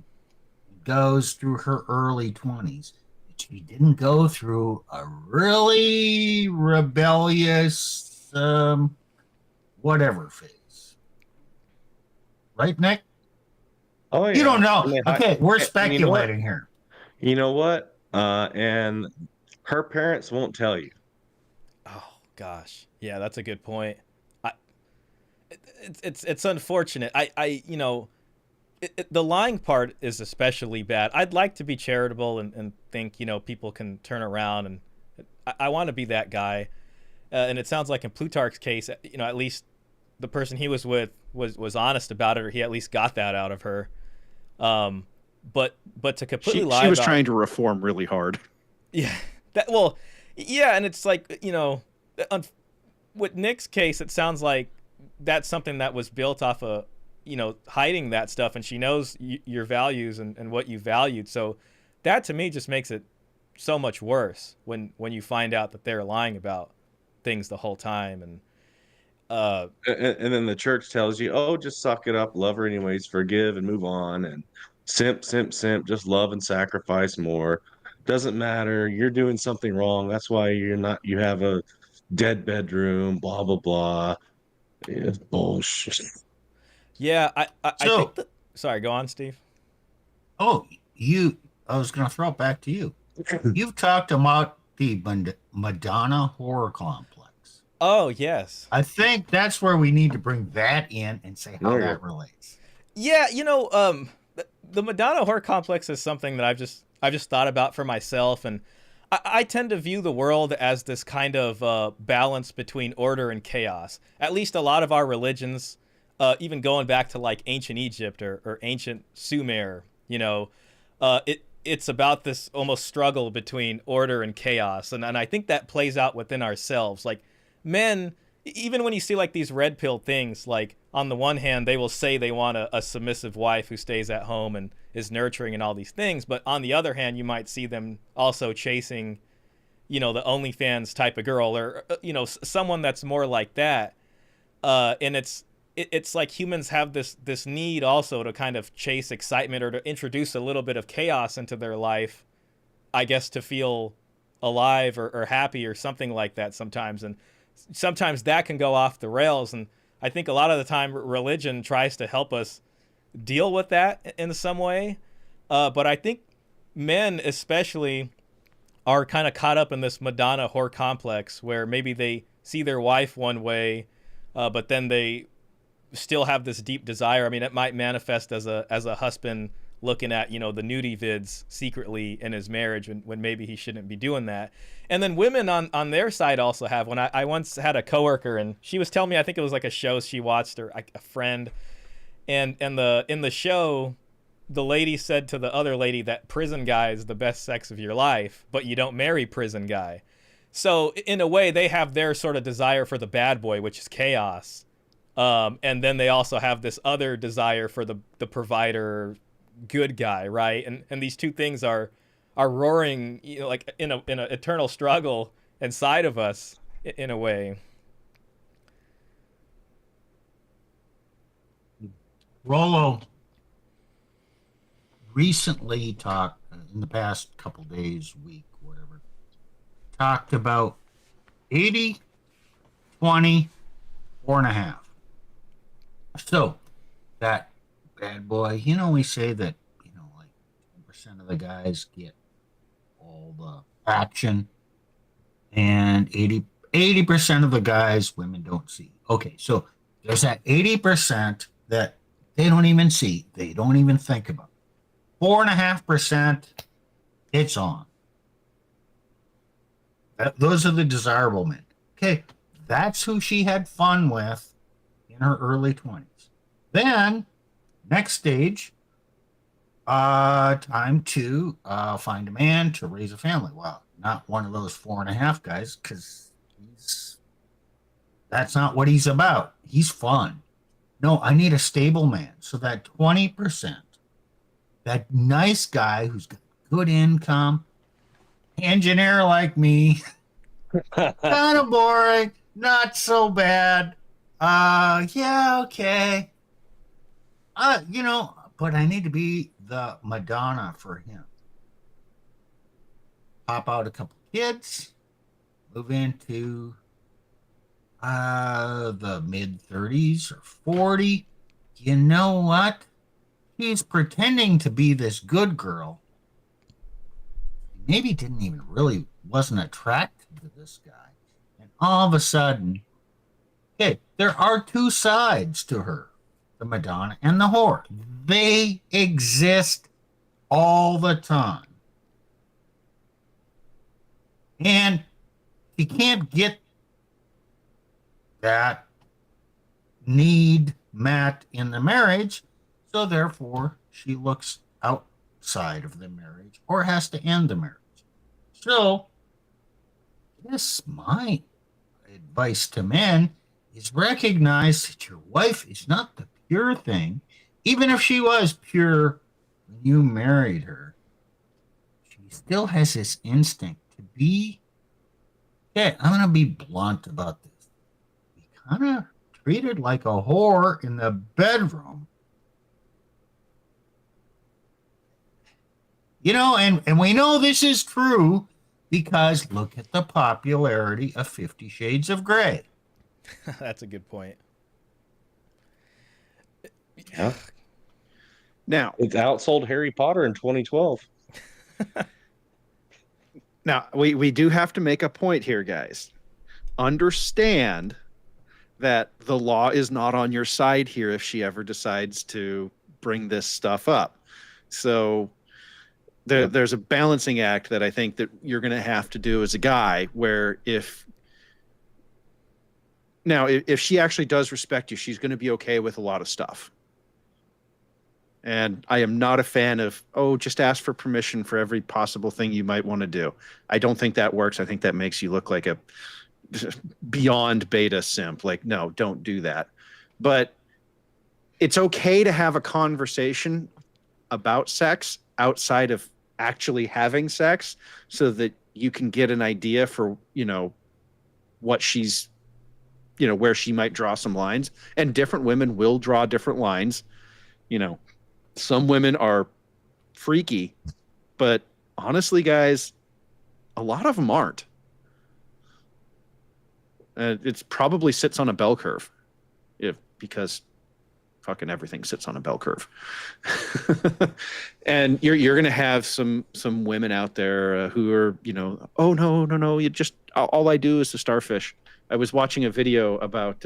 goes through her early 20s, that she didn't go through a really rebellious, whatever phase. Right, Nick? Oh You don't yeah. know. And, Okay, we're and you know what? speculating here. You know what? And her parents won't tell you. oh gosh, yeah, that's a good point. I, it's unfortunate. The lying part is especially bad. I'd like to be charitable and think people can turn around, and I want to be that guy. And it sounds like in Plutarch's case, at least the person he was with was honest about it, or he at least got that out of her. Um, but to completely lie She was about, trying to reform really hard. yeah, well, yeah, and it's like with Nick's case, it sounds like that's something that was built off of hiding that stuff, and she knows your values and what you valued. So that to me just makes it so much worse when you find out that they're lying about things the whole time. And And then the church tells you, oh, just suck it up, love her anyways, forgive and move on. And simp, simp, simp, just love and sacrifice more. Doesn't matter. You're doing something wrong. That's why you have a dead bedroom, blah, blah, blah. It's bullshit. yeah, I So, think that. Sorry, go on, Steve. oh, I was going to throw it back to you. You've talked about the Madonna horror complex. Oh yes. I think that's where we need to bring that in and say how There you that go. relates. Yeah, the Madonna horror complex is something that I've just thought about for myself, and I tend to view the world as this kind of balance between order and chaos. At least a lot of our religions, even going back to like ancient Egypt or ancient Sumer, it's about this almost struggle between order and chaos, and I think that plays out within ourselves. Like men, even when you see like these red pill things, like on the one hand they will say they want a submissive wife who stays at home and is nurturing and all these things, but on the other hand you might see them also chasing the OnlyFans type of girl, or someone that's more like that. And it's like humans have this need also to kind of chase excitement or to introduce a little bit of chaos into their life, I guess, to feel alive or happy or something like that sometimes. And sometimes that can go off the rails, and I think a lot of the time religion tries to help us deal with that in some way. But I think men especially are kind of caught up in this Madonna whore complex where maybe they see their wife one way, but then they still have this deep desire. I mean, it might manifest as a husband looking at the nudie vids secretly in his marriage when maybe he shouldn't be doing that. And then women on their side also have. When I once had a coworker, and she was telling me, I think it was like a show she watched, or a friend, and in the show the lady said to the other lady that prison guy is the best sex of your life, but you don't marry prison guy. So in a way they have their sort of desire for the bad boy, which is chaos, and then they also have this other desire for the provider good guy, right? And these two things are roaring, like in a eternal struggle inside of us in a way. Rollo recently talked in the past couple days, week, whatever, talked about 80, 20, 4.5. So that bad boy, we say that, like 10% of the guys get all the action, and 80% of the guys women don't see. Okay, so there's that 80% that they don't even see, they don't even think about. 4.5%, it's on. Those are the desirable men. Okay, that's who she had fun with in her early 20s. Then, next stage, Time to find a man to raise a family. Well, not one of those 4.5 guys, because that's not what he's about. He's fun. No, I need a stable man. So that 20%, that nice guy who's got good income, engineer like me, kind of boring, not so bad. Yeah, okay. But I need to be the Madonna for him. Pop out a couple kids, move into the mid 30s or 40. You know what? He's pretending to be this good girl. Maybe didn't even really wasn't attracted to this guy. And all of a sudden, okay, there are two sides to her, the Madonna and the whore. They exist all the time. And you can't get that need met in the marriage, so therefore she looks outside of the marriage or has to end the marriage. So, this my advice to men is recognize that your wife is not the pure thing, even if she was pure when you married her. She still has this instinct to be. Okay, I'm going to be blunt about this. Be kind of treated like a whore in the bedroom. And we know this is true because look at the popularity of 50 Shades of Grey. That's a good point. Yeah. Now, It's outsold Harry Potter in 2012. now we do have to make a point here, guys. Understand that the law is not on your side here if she ever decides to bring this stuff up. So there's a balancing act that I think that you're going to have to do as a guy, where if she actually does respect you, she's going to be okay with a lot of stuff. And I am not a fan of, just ask for permission for every possible thing you might want to do. I don't think that works. I think that makes you look like a beyond beta simp. Like, no, don't do that. But it's okay to have a conversation about sex outside of actually having sex, so that you can get an idea for, what she's, where she might draw some lines. And different women will draw different lines. Some women are freaky, but honestly, guys, a lot of them aren't. It probably sits on a bell curve, because fucking everything sits on a bell curve. And you're going to have some women out there who are, oh no, you just, all I do is the starfish. I was watching a video about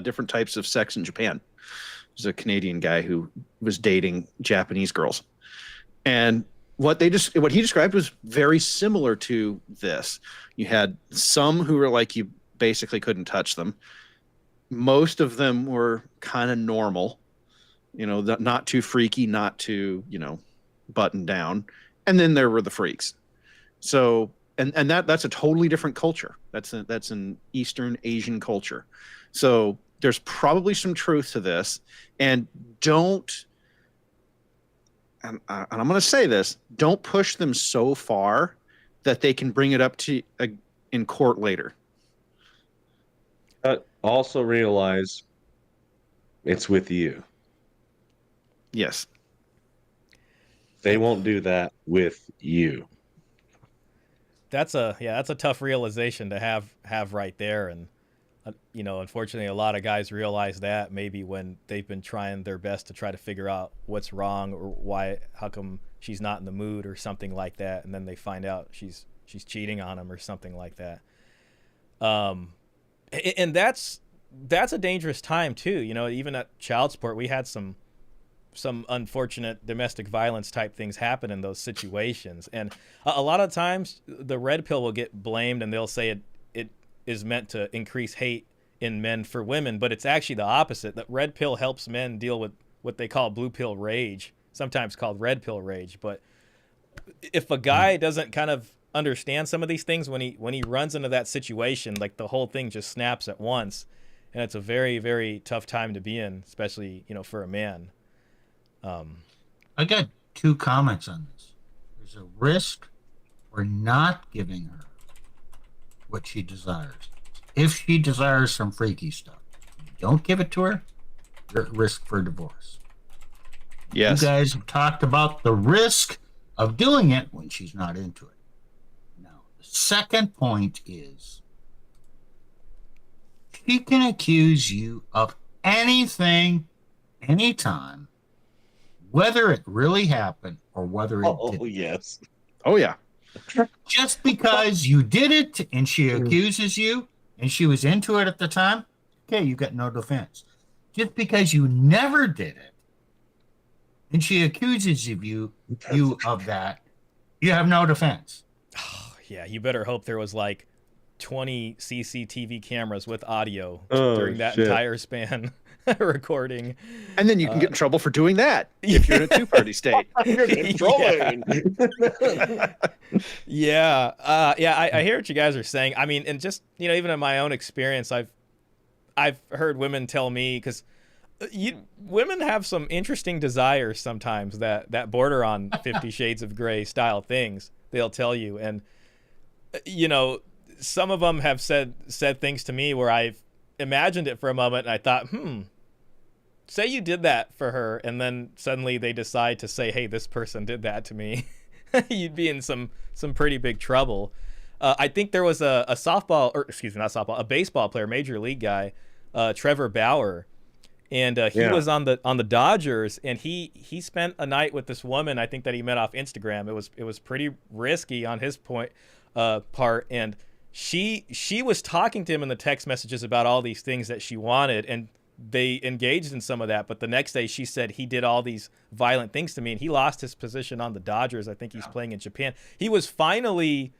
different types of sex in Japan. There's a Canadian guy who was dating Japanese girls, and what he described was very similar to this. You had some who were like, you basically couldn't touch them. Most of them were kind of normal, not too freaky, not too, buttoned down. And then there were the freaks. So, and that's a totally different culture. That's an Eastern Asian culture. So there's probably some truth to this. And and I'm going to say this, don't push them so far that they can bring it up to in court later. Also realize it's with you. Yes. They won't do that with you. That's a tough realization to have right there. And unfortunately, a lot of guys realize that maybe when they've been trying their best to try to figure out what's wrong or how come she's not in the mood or something like that, and then they find out she's cheating on him or something like that. And that's a dangerous time too. Even at child support, we had some unfortunate domestic violence type things happen in those situations. And a lot of times the red pill will get blamed, and they'll say it is meant to increase hate in men for women, but it's actually the opposite. That red pill helps men deal with what they call blue pill rage. sometimes called red pill rage. But if a guy doesn't kind of understand some of these things, when he runs into that situation, like the whole thing just snaps at once, and it's a very, very tough time to be in, especially, you know, for a man. I got 2 comments on this. There's a risk for not giving her what she desires. If she desires some freaky stuff, you don't give it to her, you're at risk for divorce. Yes. You guys have talked about the risk of doing it when she's not into it. Now, the second point is she can accuse you of anything, anytime, whether it really happened or whether it didn't. yes. Oh yeah. Just because you did it and she accuses you and she was into it at the time, okay, you got no defense. Just because you never did it and she accuses you of that, you have no defense. Yeah, you better hope there was like 20 CCTV cameras with audio Oh, during that shit. entire span recording. And then you can get in trouble for doing that if you're in a 2-party state. You're controlling. Yeah, I hear what you guys are saying. I mean, and just, you know, even in my own experience, I've heard women tell me, because women have some interesting desires sometimes that border on 50 Shades of Grey style things. They'll tell you, and you know, some of them have said things to me where I've imagined it for a moment and I thought, say you did that for her, and then suddenly they decide to say, hey, this person did that to me. You'd be in some pretty big trouble. I think there was a baseball player, major league guy, Trevor Bauer, and he was on the Dodgers, and he spent a night with this woman, I think, that he met off Instagram. It was pretty risky on his part, and she was talking to him in the text messages about all these things that she wanted, and they engaged in some of that. But the next day she said he did all these violent things to me, and he lost his position on the Dodgers. I think he's playing in Japan. He was finally,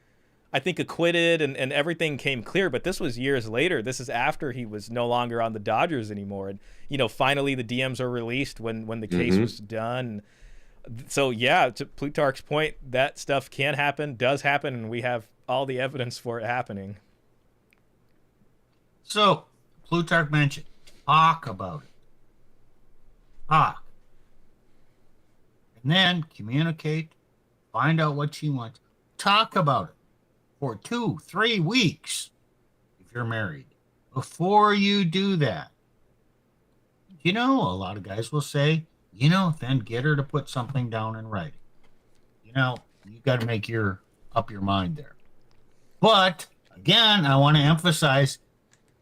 I think, acquitted, and everything came clear, but this was years later. This is after he was no longer on the Dodgers anymore. And, you know, finally the DMs are released when the case was done. So yeah, to Plutarch's point, that stuff can happen, does happen, and we have all the evidence for it happening. So, Plutarch mentioned, talk about it. Talk. And then communicate, find out what she wants. Talk about it for 2-3 weeks if you're married. Before you do that, you know, a lot of guys will say, you know, then get her to put something down in writing. You know, you got to make up your mind there. But again, I want to emphasize,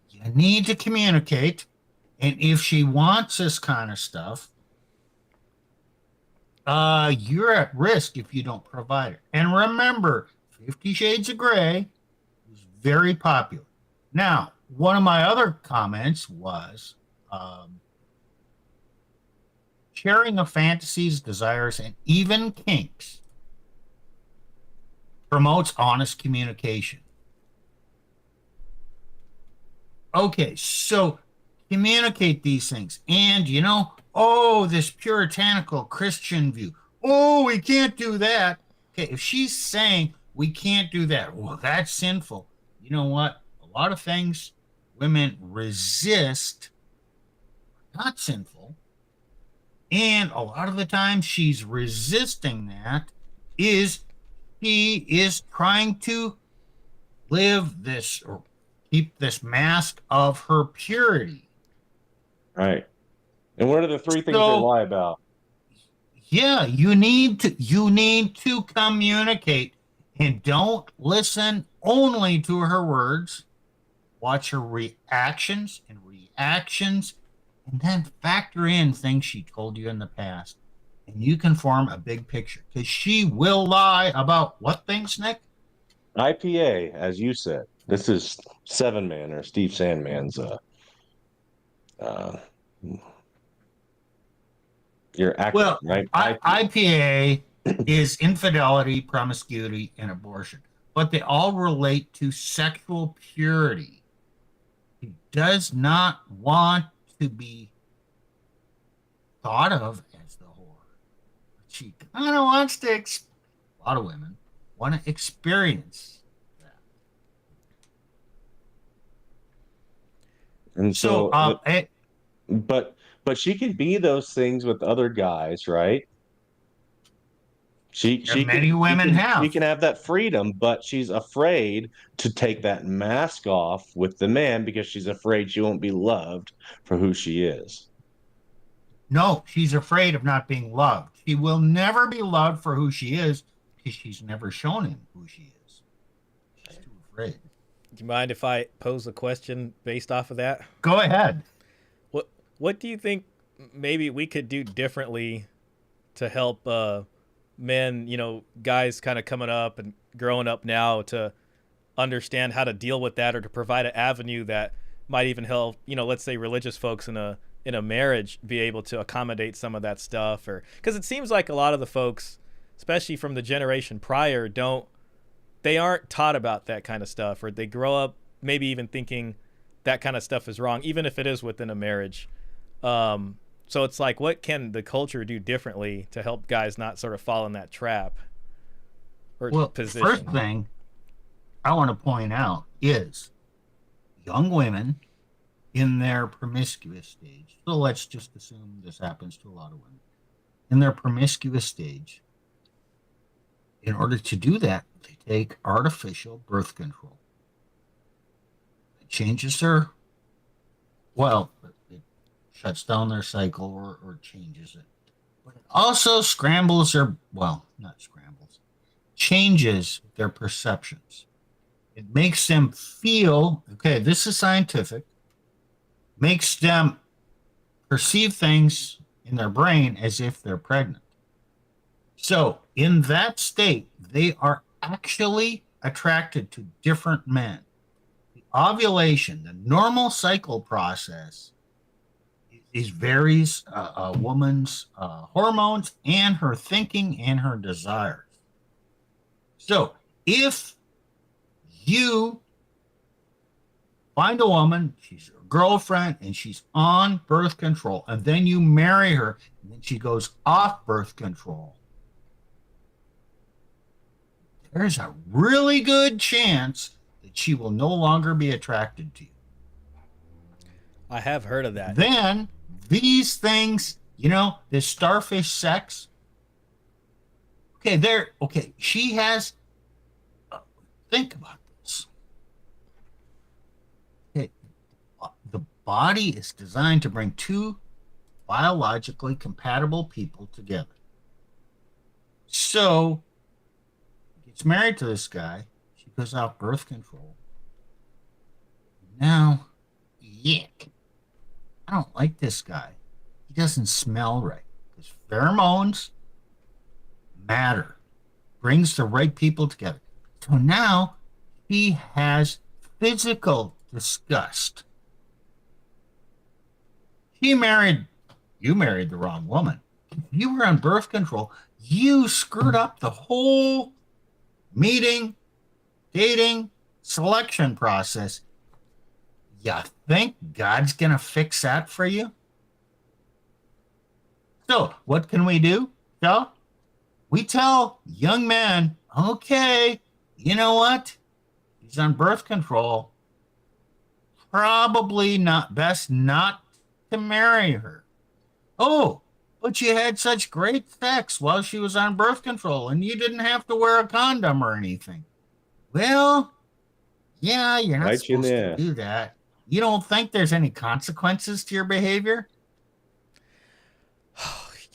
you need to communicate. And if she wants this kind of stuff, you're at risk if you don't provide it. And remember, 50 Shades of Grey was very popular. Now, one of my other comments was sharing of fantasies, desires, and even kinks promotes honest communication. Okay, so communicate these things. And, you know, this puritanical Christian view. Oh, we can't do that. Okay, if she's saying we can't do that, well, that's sinful. You know what? A lot of things women resist are not sinful. And a lot of the time she's resisting that is she is trying to live this or keep this mask of her purity. Right. And what are the 3 things they lie about? Yeah, you need to communicate, and don't listen only to her words. Watch her reactions, and then factor in things she told you in the past. And you can form a big picture, because she will lie about what things, Nick? IPA, as you said. This is Seven-Man or Steve Sandman's your acronym, Well, right? IPA is infidelity, promiscuity, and abortion, but they all relate to sexual purity. He does not want to be thought of as the whore. she kind of wants to. A lot of women want to experience that. And So, but she can be those things with other guys, right? many women She have. can have that freedom, but she's afraid to take that mask off with the man because she's afraid she won't be loved for who she is. No, she's afraid of not being loved. She will never be loved for who she is because she's never shown him who she is. She's too afraid. Do you mind if I pose a question based off of that? Go ahead. What do you think maybe we could do differently to help men, guys kind of coming up and growing up now to understand how to deal with that, or to provide an avenue that might even help, let's say religious folks in a marriage be able to accommodate some of that stuff? Or because it seems like a lot of the folks, especially from the generation prior, they aren't taught about that kind of stuff, or they grow up maybe even thinking that kind of stuff is wrong, even if it is within a marriage. So it's like, what can the culture do differently to help guys not sort of fall in that trap or position? First thing I want to point out is young women in their promiscuous stage. So let's just assume this happens to a lot of women. In their promiscuous stage, in order to do that, they take artificial birth control. It changes their, it shuts down their cycle or changes it. But it also scrambles their, not scrambles, changes their perceptions. It makes them feel, okay, this is scientific, makes them perceive things in their brain as if they're pregnant. So in that state, they are actually attracted to different men. The ovulation, the normal cycle process, varies a woman's hormones and her thinking and her desires. So if you find a woman, she's your girlfriend, and she's on birth control, and then you marry her, and then she goes off birth control, there's a really good chance that she will no longer be attracted to you. I have heard of that. Then these things, this starfish sex. Okay, she has. Think about this. Okay, the body is designed to bring two biologically compatible people together. So, gets married to this guy. She goes off birth control. Now, yick. I don't like this guy. He doesn't smell right. Because pheromones matter. Brings the right people together. So now he has physical disgust. You married the wrong woman. If you were on birth control, you screwed up the whole meeting, dating, selection process. You think God's going to fix that for you? So, what can we do? So, we tell young men, okay, you know what? He's on birth control. Probably not best not to marry her. Oh, but you had such great sex while she was on birth control and you didn't have to wear a condom or anything. Well, yeah, you're not supposed to do that. You don't think there's any consequences to your behavior?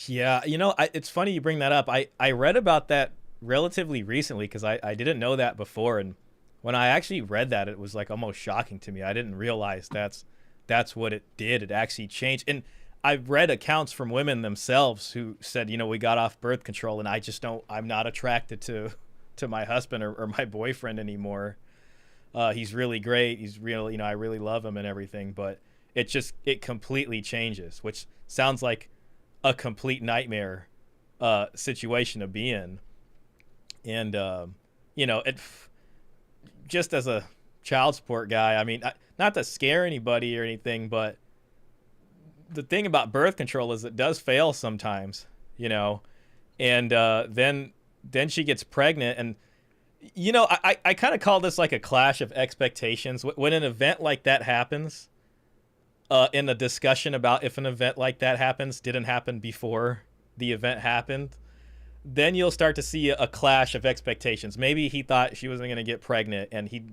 Yeah, it's funny you bring that up. I read about that relatively recently because I didn't know that before. And when I actually read that, it was like almost shocking to me. I didn't realize that's what it did. It actually changed. And I've read accounts from women themselves who said, we got off birth control and I'm not attracted to my husband or my boyfriend anymore. He's really great. He's real, I really love him and everything, but it completely changes, which sounds like a complete nightmare situation to be in. And, it just as a child support guy, I mean, not to scare anybody or anything, but the thing about birth control is it does fail sometimes, And then she gets pregnant, and you know, I kind of call this like a clash of expectations. When an event like that happens, in a discussion about if an event like that happens didn't happen before the event happened, then you'll start to see a clash of expectations. Maybe he thought she wasn't going to get pregnant, and he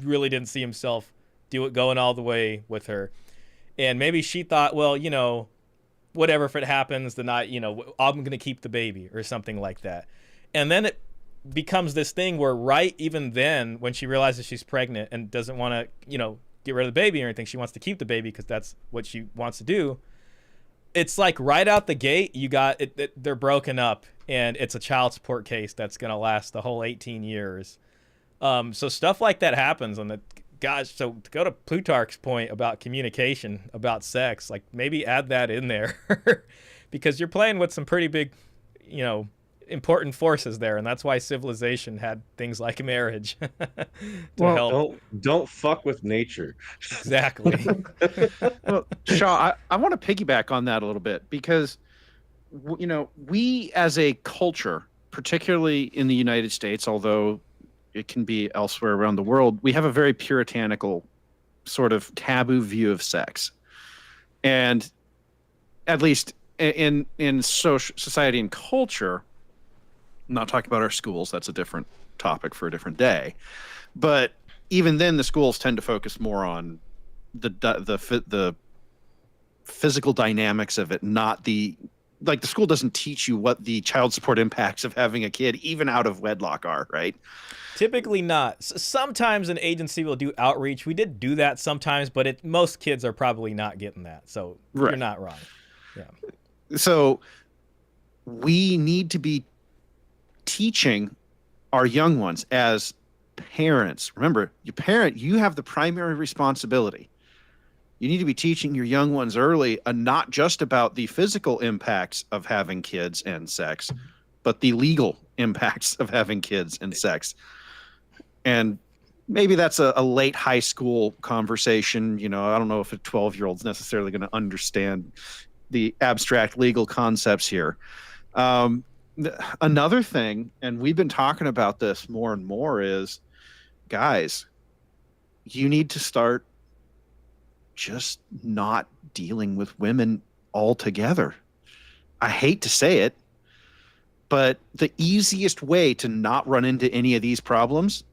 really didn't see himself going all the way with her. And maybe she thought, well, you know, whatever, if it happens, then I'm going to keep the baby or something like that. And then it becomes this thing where right even then, when she realizes she's pregnant and doesn't want to, you know, get rid of the baby or anything, she wants to keep the baby because that's what she wants to do. It's like right out the gate, you got it, they're broken up, and it's a child support case that's going to last the whole 18 years. So stuff like that happens. And gosh, so to go to Plutarch's point about communication, about sex, like maybe add that in there because you're playing with some pretty big, you know, important forces there, and that's why civilization had things like marriage to help. Don't fuck with nature. Exactly. Well, Shaw, I want to piggyback on that a little bit because, you know, we as a culture, particularly in the United States, although it can be elsewhere around the world, we have a very puritanical sort of taboo view of sex. And at least in society and culture, I'm not talking about our schools, that's a different topic for a different day. But even then, the schools tend to focus more on the physical dynamics of it, not the school doesn't teach you what the child support impacts of having a kid, even out of wedlock, are, right? Typically not. Sometimes an agency will do outreach. We did do that sometimes, but most kids are probably not getting that. So Right. You're not wrong. Yeah. So we need to be teaching our young ones as parents. Remember, you have the primary responsibility. You need to be teaching your young ones early, not just about the physical impacts of having kids and sex, but the legal impacts of having kids and sex. And maybe that's a late high school conversation. You know, I don't know if a 12-year-old's necessarily going to understand the abstract legal concepts here. Another thing, and we've been talking about this more and more, is, guys, you need to start just not dealing with women altogether. I hate to say it, but the easiest way to not run into any of these problems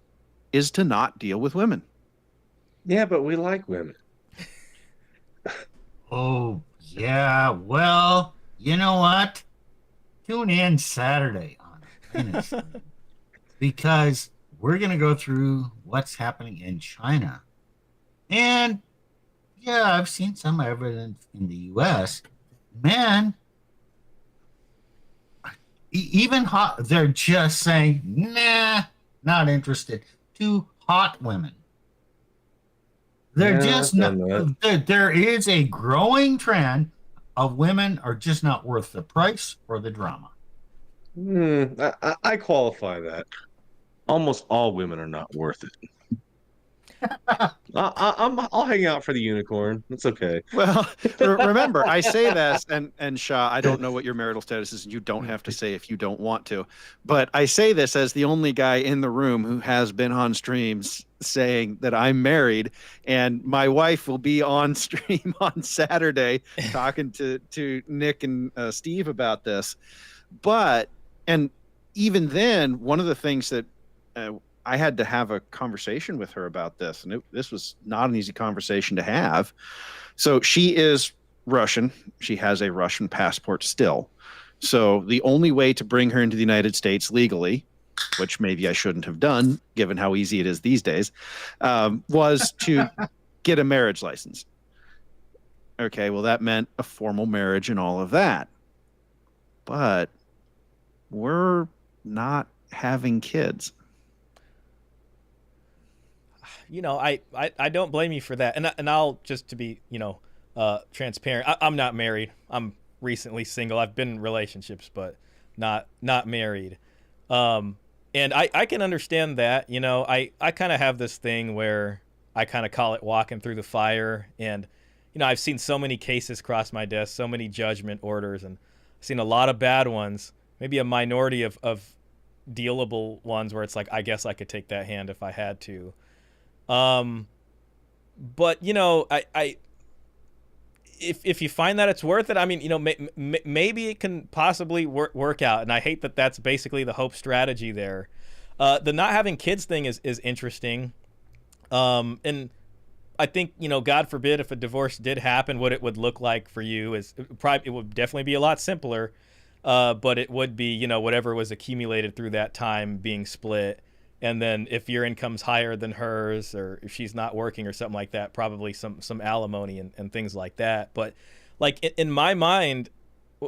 is to not deal with women. Yeah, but we like women. Oh, yeah. Well, you know what? Tune in Saturday on Venus because we're going to go through what's happening in China. And yeah, I've seen some evidence in the US. Man, even hot, they're just saying, nah, not interested. To hot women. They're just not. There is a growing trend of women are just not worth the price or the drama. I qualify that. Almost all women are not worth it. I'll hang out for the unicorn. It's okay. Well, remember, I say this, and Shah, I don't know what your marital status is, and you don't have to say if you don't want to, but I say this as the only guy in the room who has been on streams saying that I'm married, and my wife will be on stream on Saturday talking to Nick and Steve about this. But, and even then, one of the things that I had to have a conversation with her about this, and this was not an easy conversation to have. So she is Russian. She has a Russian passport still. So the only way to bring her into the United States legally, which maybe I shouldn't have done, given how easy it is these days, was to get a marriage license. Okay, well, that meant a formal marriage and all of that. But we're not having kids. You know, I don't blame you for that. And I'll just to be, you know, transparent. I'm not married. I'm recently single. I've been in relationships, but not married. And I can understand that. You know, I kind of have this thing where I kind of call it walking through the fire. And, you know, I've seen so many cases cross my desk, so many judgment orders, and I've seen a lot of bad ones maybe a minority of dealable ones where it's like, I guess I could take that hand if I had to. But you know, I if you find that it's worth it, I mean, you know, maybe it can possibly work out. And I hate that that's basically the hope strategy there. The not having kids thing is interesting. And I think, you know, God forbid if a divorce did happen, what it would look like for you is probably, it would definitely be a lot simpler. But it would be, you know, whatever was accumulated through that time being split. And then if your income's higher than hers, or if she's not working or something like that, probably some alimony and things like that. But like in my mind,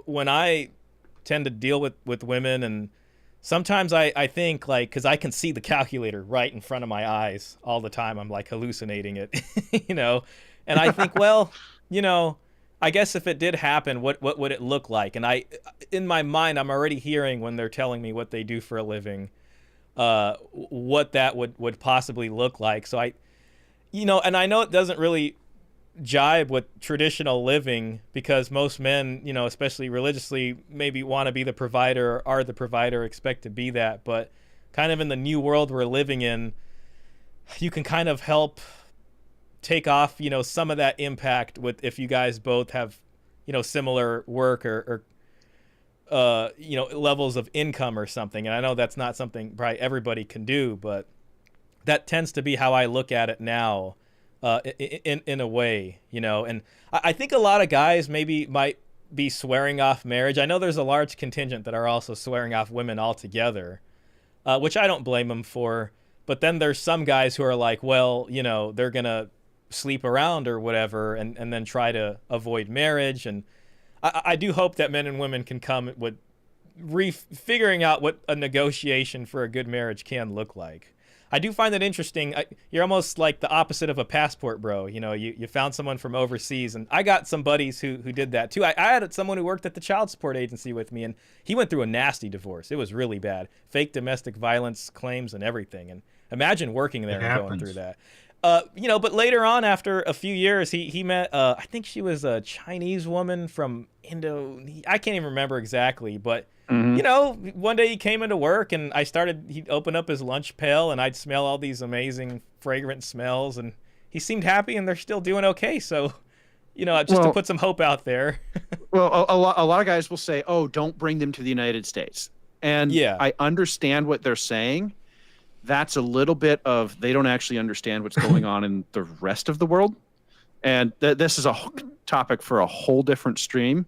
when I tend to deal with women, and sometimes I think, like, because I can see the calculator right in front of my eyes all the time. I'm like hallucinating it, you know, and I think, well, you know, I guess if it did happen, what would it look like? And in my mind, I'm already hearing when they're telling me what they do for a living, what that would possibly look like. So you know, and I know it doesn't really jibe with traditional living, because most men, you know, especially religiously, maybe want to be the provider, or are the provider, expect to be that. But kind of in the new world we're living in, you can kind of help take off, you know, some of that impact with, if you guys both have, you know, similar work or you know, levels of income or something. And I know that's not something probably everybody can do, but that tends to be how I look at it now, in a way, you know. And I think a lot of guys maybe might be swearing off marriage. I know there's a large contingent that are also swearing off women altogether, which I don't blame them for. But then there's some guys who are like, well, you know, they're going to sleep around or whatever, and then try to avoid marriage. And I do hope that men and women can come with figuring out what a negotiation for a good marriage can look like. I do find that interesting. You're almost like the opposite of a passport bro. You know, you found someone from overseas, and I got some buddies who did that too. I had someone who worked at the child support agency with me, and he went through a nasty divorce. It was really bad. Fake domestic violence claims and everything. And imagine working there and going through that. You know, but later on, after a few years, he met, I think she was a Chinese woman from I can't even remember exactly, but, you know, one day he came into work, and he'd open up his lunch pail, and I'd smell all these amazing fragrant smells, and he seemed happy, and they're still doing okay. So, you know, just to put some hope out there. Well, a lot of guys will say, oh, don't bring them to the United States. And yeah, I understand what they're saying. That's a little bit of, they don't actually understand what's going on in the rest of the world. And this is a topic for a whole different stream.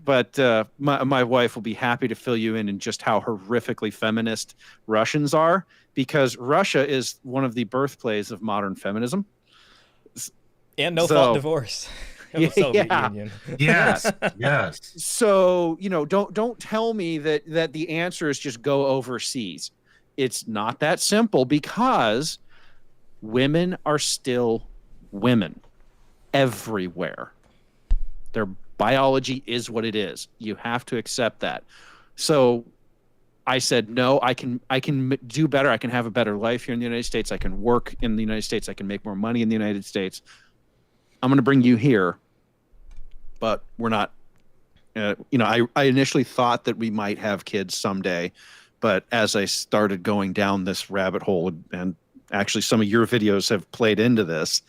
But my wife will be happy to fill you in just how horrifically feminist Russians are, because Russia is one of the birthplaces of modern feminism. And no-fault divorce. Yeah. Union. Yes, yes. So, you know, don't tell me that the answer is just go overseas. It's not that simple, because women are still women everywhere. Their biology is what it is. You have to accept that. So I said, no, I can do better. I can have a better life here in the United States. I can work in the United States. I can make more money in the United States. I'm going to bring you here, but we're not. You know, I initially thought that we might have kids someday. But as I started going down this rabbit hole, and actually some of your videos have played into this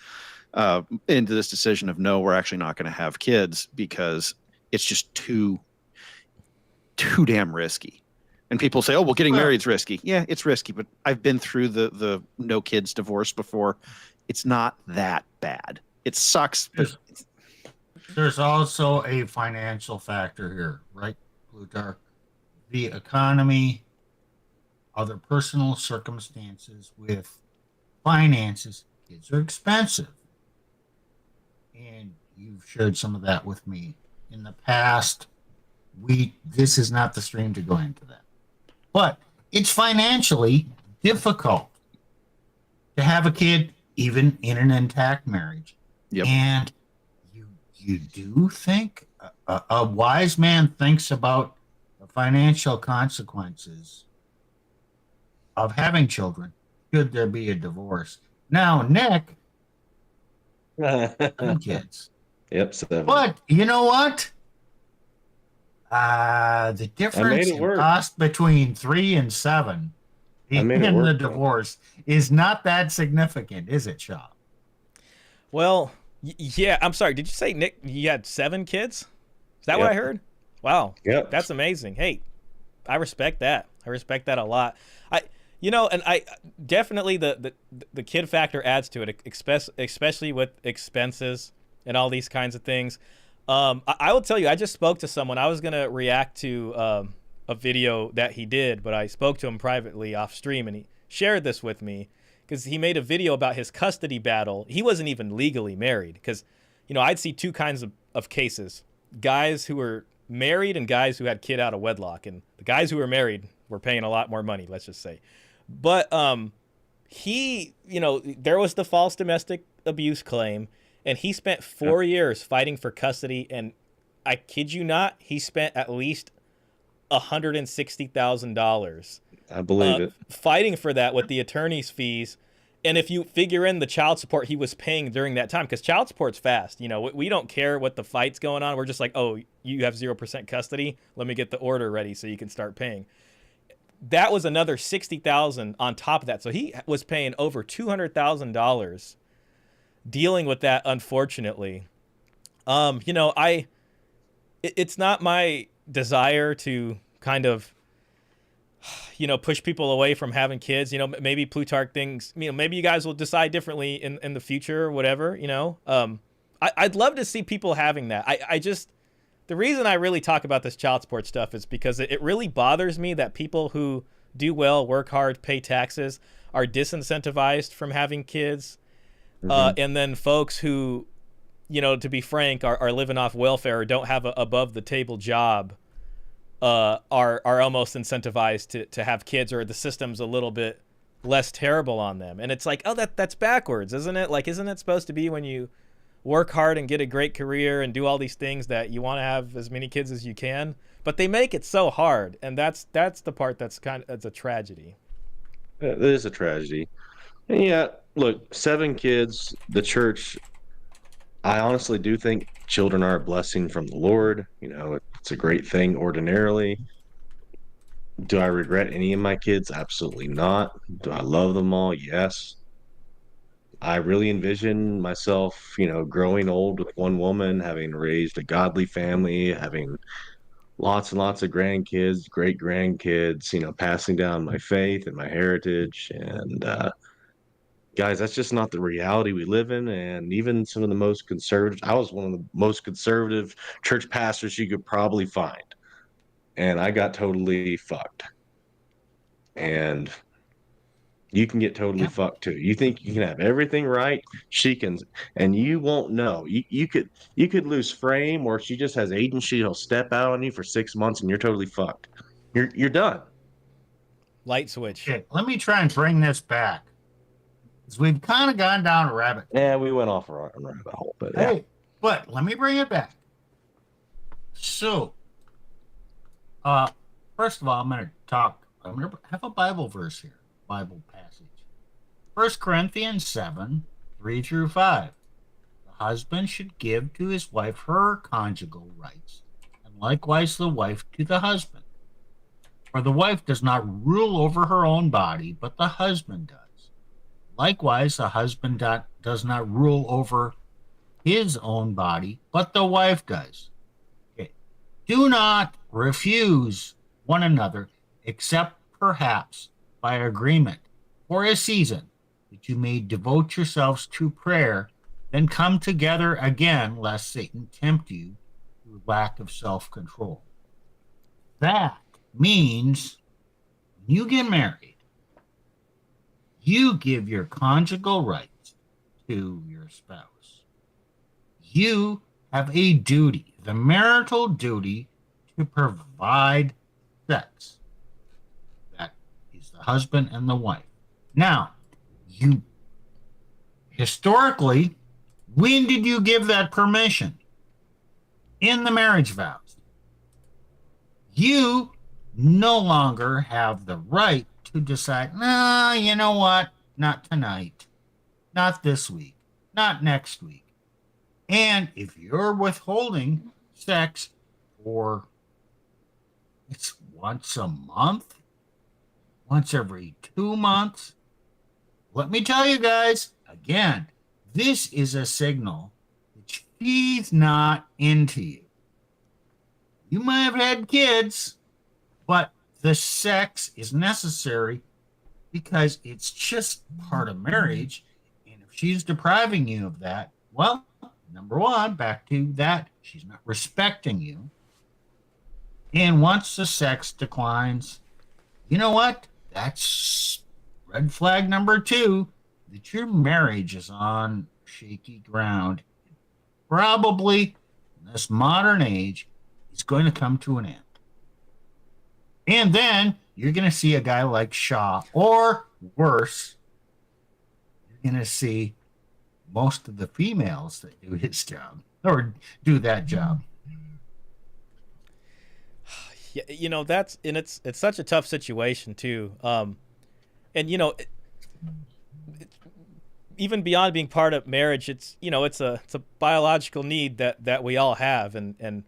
decision of, no, we're actually not going to have kids, because it's just too damn risky. And people say, oh, well, getting married is risky. Yeah, it's risky, but I've been through the no kids divorce before. It's not that bad. It sucks. But There's also a financial factor here, right, Plutarch? The economy, other personal circumstances with finances. Kids are expensive. And you've shared some of that with me in the past. This is not the stream to go into that. But it's financially difficult to have a kid, even in an intact marriage. Yep. And you do think a wise man thinks about the financial consequences of having children should there be a divorce. Now, Nick, 7 kids. Yep. 7. But you know what? The made difference it in work. cost between 3 and 7 I made it in the work, bro. divorce is not that significant, is it, Shaw? Well, yeah. I'm sorry. Did you say, Nick, you had 7 kids? Is that what I Yep. heard? Wow. Yep. That's amazing. Hey, I respect that. I respect that a lot. And I definitely the kid factor adds to it, especially with expenses and all these kinds of things. I will tell you, I just spoke to someone. I was gonna react to a video that he did, but I spoke to him privately off stream, and he shared this with me because he made a video about his custody battle. He wasn't even legally married because, I'd see two kinds of cases: guys who were married and guys who had kid out of wedlock, and the guys who were married were paying a lot more money, let's just say. But there was the false domestic abuse claim, and he spent 4 years fighting for custody, and I kid you not, he spent at least $160,000 I believe it. fighting for that with the attorney's fees. And if you figure in the child support he was paying during that time, because child support's fast, we don't care what the fight's going on. We're just like, oh, you have 0% custody. Let me get the order ready so you can start paying. That was another $60,000 on top of that. So he was paying over $200,000 dealing with that. Unfortunately, it's not my desire to kind of push people away from having kids. Maybe Plutarch things, maybe you guys will decide differently in the future or whatever. I'd love to see people having that. The reason I really talk about this child support stuff is because it really bothers me that people who do well, work hard, pay taxes, are disincentivized from having kids. And then folks who, to be frank, are living off welfare or don't have a above the table job are almost incentivized to have kids, or the system's a little bit less terrible on them. And it's like, oh, that's backwards, isn't it? Like, isn't it supposed to be when you work hard and get a great career and do all these things that you want to have as many kids as you can? But they make it so hard, and that's the part that's it's a tragedy. It is a tragedy. And yeah, look, 7 kids, the church, I honestly do think children are a blessing from the Lord. It's a great thing ordinarily. Do I regret any of my kids? Absolutely not. Do I love them all? Yes. I really envision myself, growing old with one woman, having raised a godly family, having lots and lots of grandkids, great grandkids, passing down my faith and my heritage. And guys, that's just not the reality we live in. And even some of the most conservative, I was one of the most conservative church pastors you could probably find. And I got totally fucked. And you can get totally fucked too. You think you can have everything right, she can, and you won't know. You could lose frame, or she just has agency. She'll step out on you for 6 months, and you're totally fucked. You're done. Light switch. Okay, let me try and bring this back, because we've kind of gone down a rabbit. Yeah, we went off a rabbit hole, but yeah. Hey, but let me bring it back. So, first of all, I'm going to have a Bible verse here, Bible passage. 1 Corinthians 7, 3-5. The husband should give to his wife her conjugal rights, and likewise the wife to the husband. For the wife does not rule over her own body, but the husband does. Likewise, the husband does not rule over his own body, but the wife does. Okay. Do not refuse one another, except perhaps by agreement for a season, that you may devote yourselves to prayer, then come together again, lest Satan tempt you through lack of self-control. That means when you get married, you give your conjugal rights to your spouse. You have a duty, the marital duty, to provide sex. That is the husband and the wife. Now, historically, when did you give that permission? In the marriage vows. You no longer have the right to decide, no, you know what? Not tonight. Not this week. Not next week. And if you're withholding sex for It's once a month, once every 2 months. Let me tell you guys, again, this is a signal that she's not into you. You might have had kids, but the sex is necessary because it's just part of marriage. And if she's depriving you of that, well, number one, back to that, she's not respecting you. And once the sex declines, you know what? That's red flag number two, that your marriage is on shaky ground. Probably in this modern age is going to come to an end. And then you're going to see a guy like Shaw, or worse, you're going to see most of the females that do his job or do that job. Yeah, you know, that's, and it's such a tough situation too. And you know, even beyond being part of marriage, it's, you know, it's a biological need that we all have, and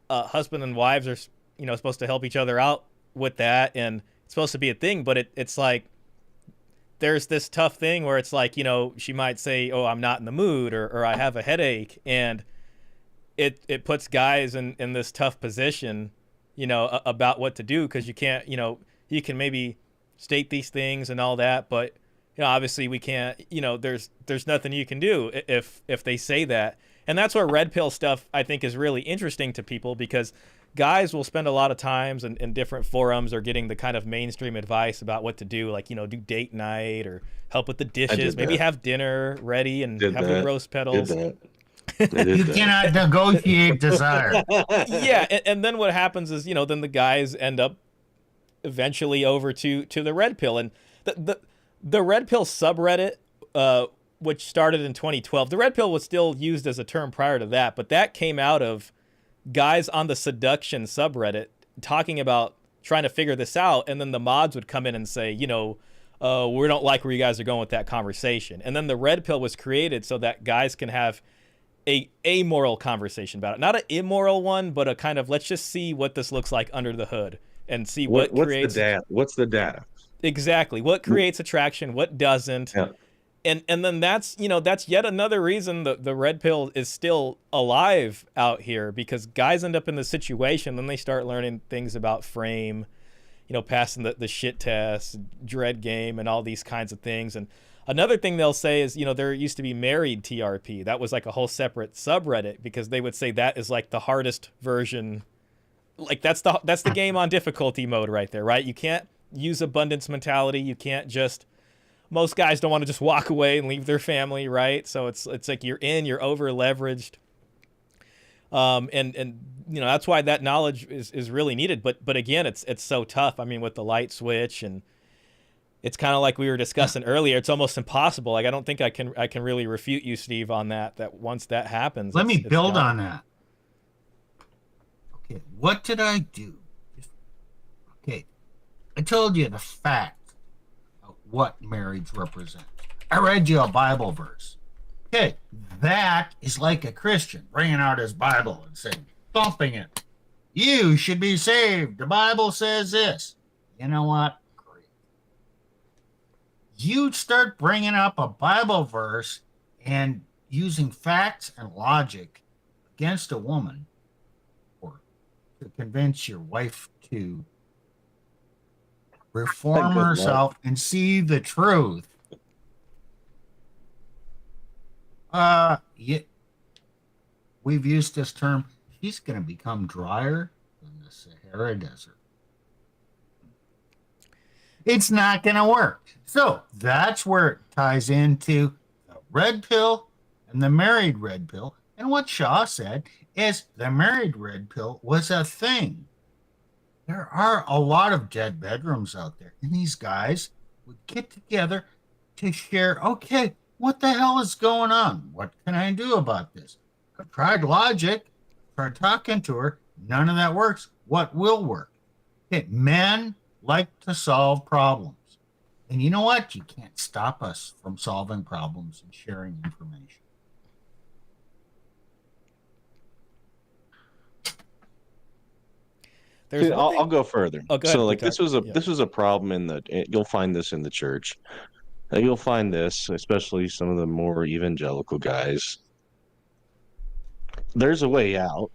husband and wives are, you know, supposed to help each other out with that, and it's supposed to be a thing. But it's like there's this tough thing where it's like, you know, she might say, "Oh, I'm not in the mood," or "I have a headache," and it puts guys in this tough position, you know, about what to do, because you can't, you know, you can maybe state these things and all that, but you know, obviously we can't, you know, there's nothing you can do if they say that. And that's where red pill stuff, I think, is really interesting to people, because guys will spend a lot of times in different forums or getting the kind of mainstream advice about what to do, like, you know, do date night or help with the dishes, maybe have dinner ready and have the rose petals. You cannot negotiate desire. Yeah, and then what happens is, you know, then the guys end up eventually over to the red pill. And the red pill subreddit, which started in 2012, the red pill was still used as a term prior to that, but that came out of guys on the seduction subreddit talking about trying to figure this out, and then the mods would come in and say, you know, we don't like where you guys are going with that conversation. And then the red pill was created so that guys can have a amoral conversation about it, not an immoral one, but a kind of, let's just see what this looks like under the hood and see what's creates the data. What's the data? Exactly. What creates attraction, what doesn't. Yeah. And then that's, you know, that's yet another reason the red pill is still alive out here, because guys end up in this situation, then they start learning things about frame, you know, passing the shit test, dread game, and all these kinds of things. And another thing they'll say is, you know, there used to be married TRP. That was like a whole separate subreddit, because they would say that is like the hardest version. Like that's the game on difficulty mode right there, right? You can't use abundance mentality. You can't just, most guys don't want to just walk away and leave their family, right? So it's like you're over leveraged. And you know, that's why that knowledge is really needed. But again, it's so tough. I mean, with the light switch, and it's kind of like we were discussing earlier, it's almost impossible. Like, I don't think I can really refute you, Steve, on that once that happens. Let me build on that. Okay, what did I do? Okay, I told you the fact of what marriage represents. I read you a Bible verse. Okay, that is like a Christian bringing out his Bible and saying, thumping it. You should be saved. The Bible says this. You know what? Great. You start bringing up a Bible verse and using facts and logic against a woman, or to convince your wife to reform herself and see the truth. Yeah, we've used this term. She's going to become drier than the Sahara Desert. It's not going to work. So that's where it ties into the red pill and the married red pill. And what Shaw said is the married red pill was a thing. There are a lot of dead bedrooms out there, and these guys would get together to share, okay, what the hell is going on? What can I do about this? I tried logic, tried talking to her. None of that works. What will work? Okay, men like to solve problems. And you know what? You can't stop us from solving problems and sharing information. There's See, one I'll thing. go further. Oh, go ahead, So, like, Plutarch. Yeah. this was a problem in the. You'll find this in the church. You'll find this, especially some of the more evangelical guys. There's a way out,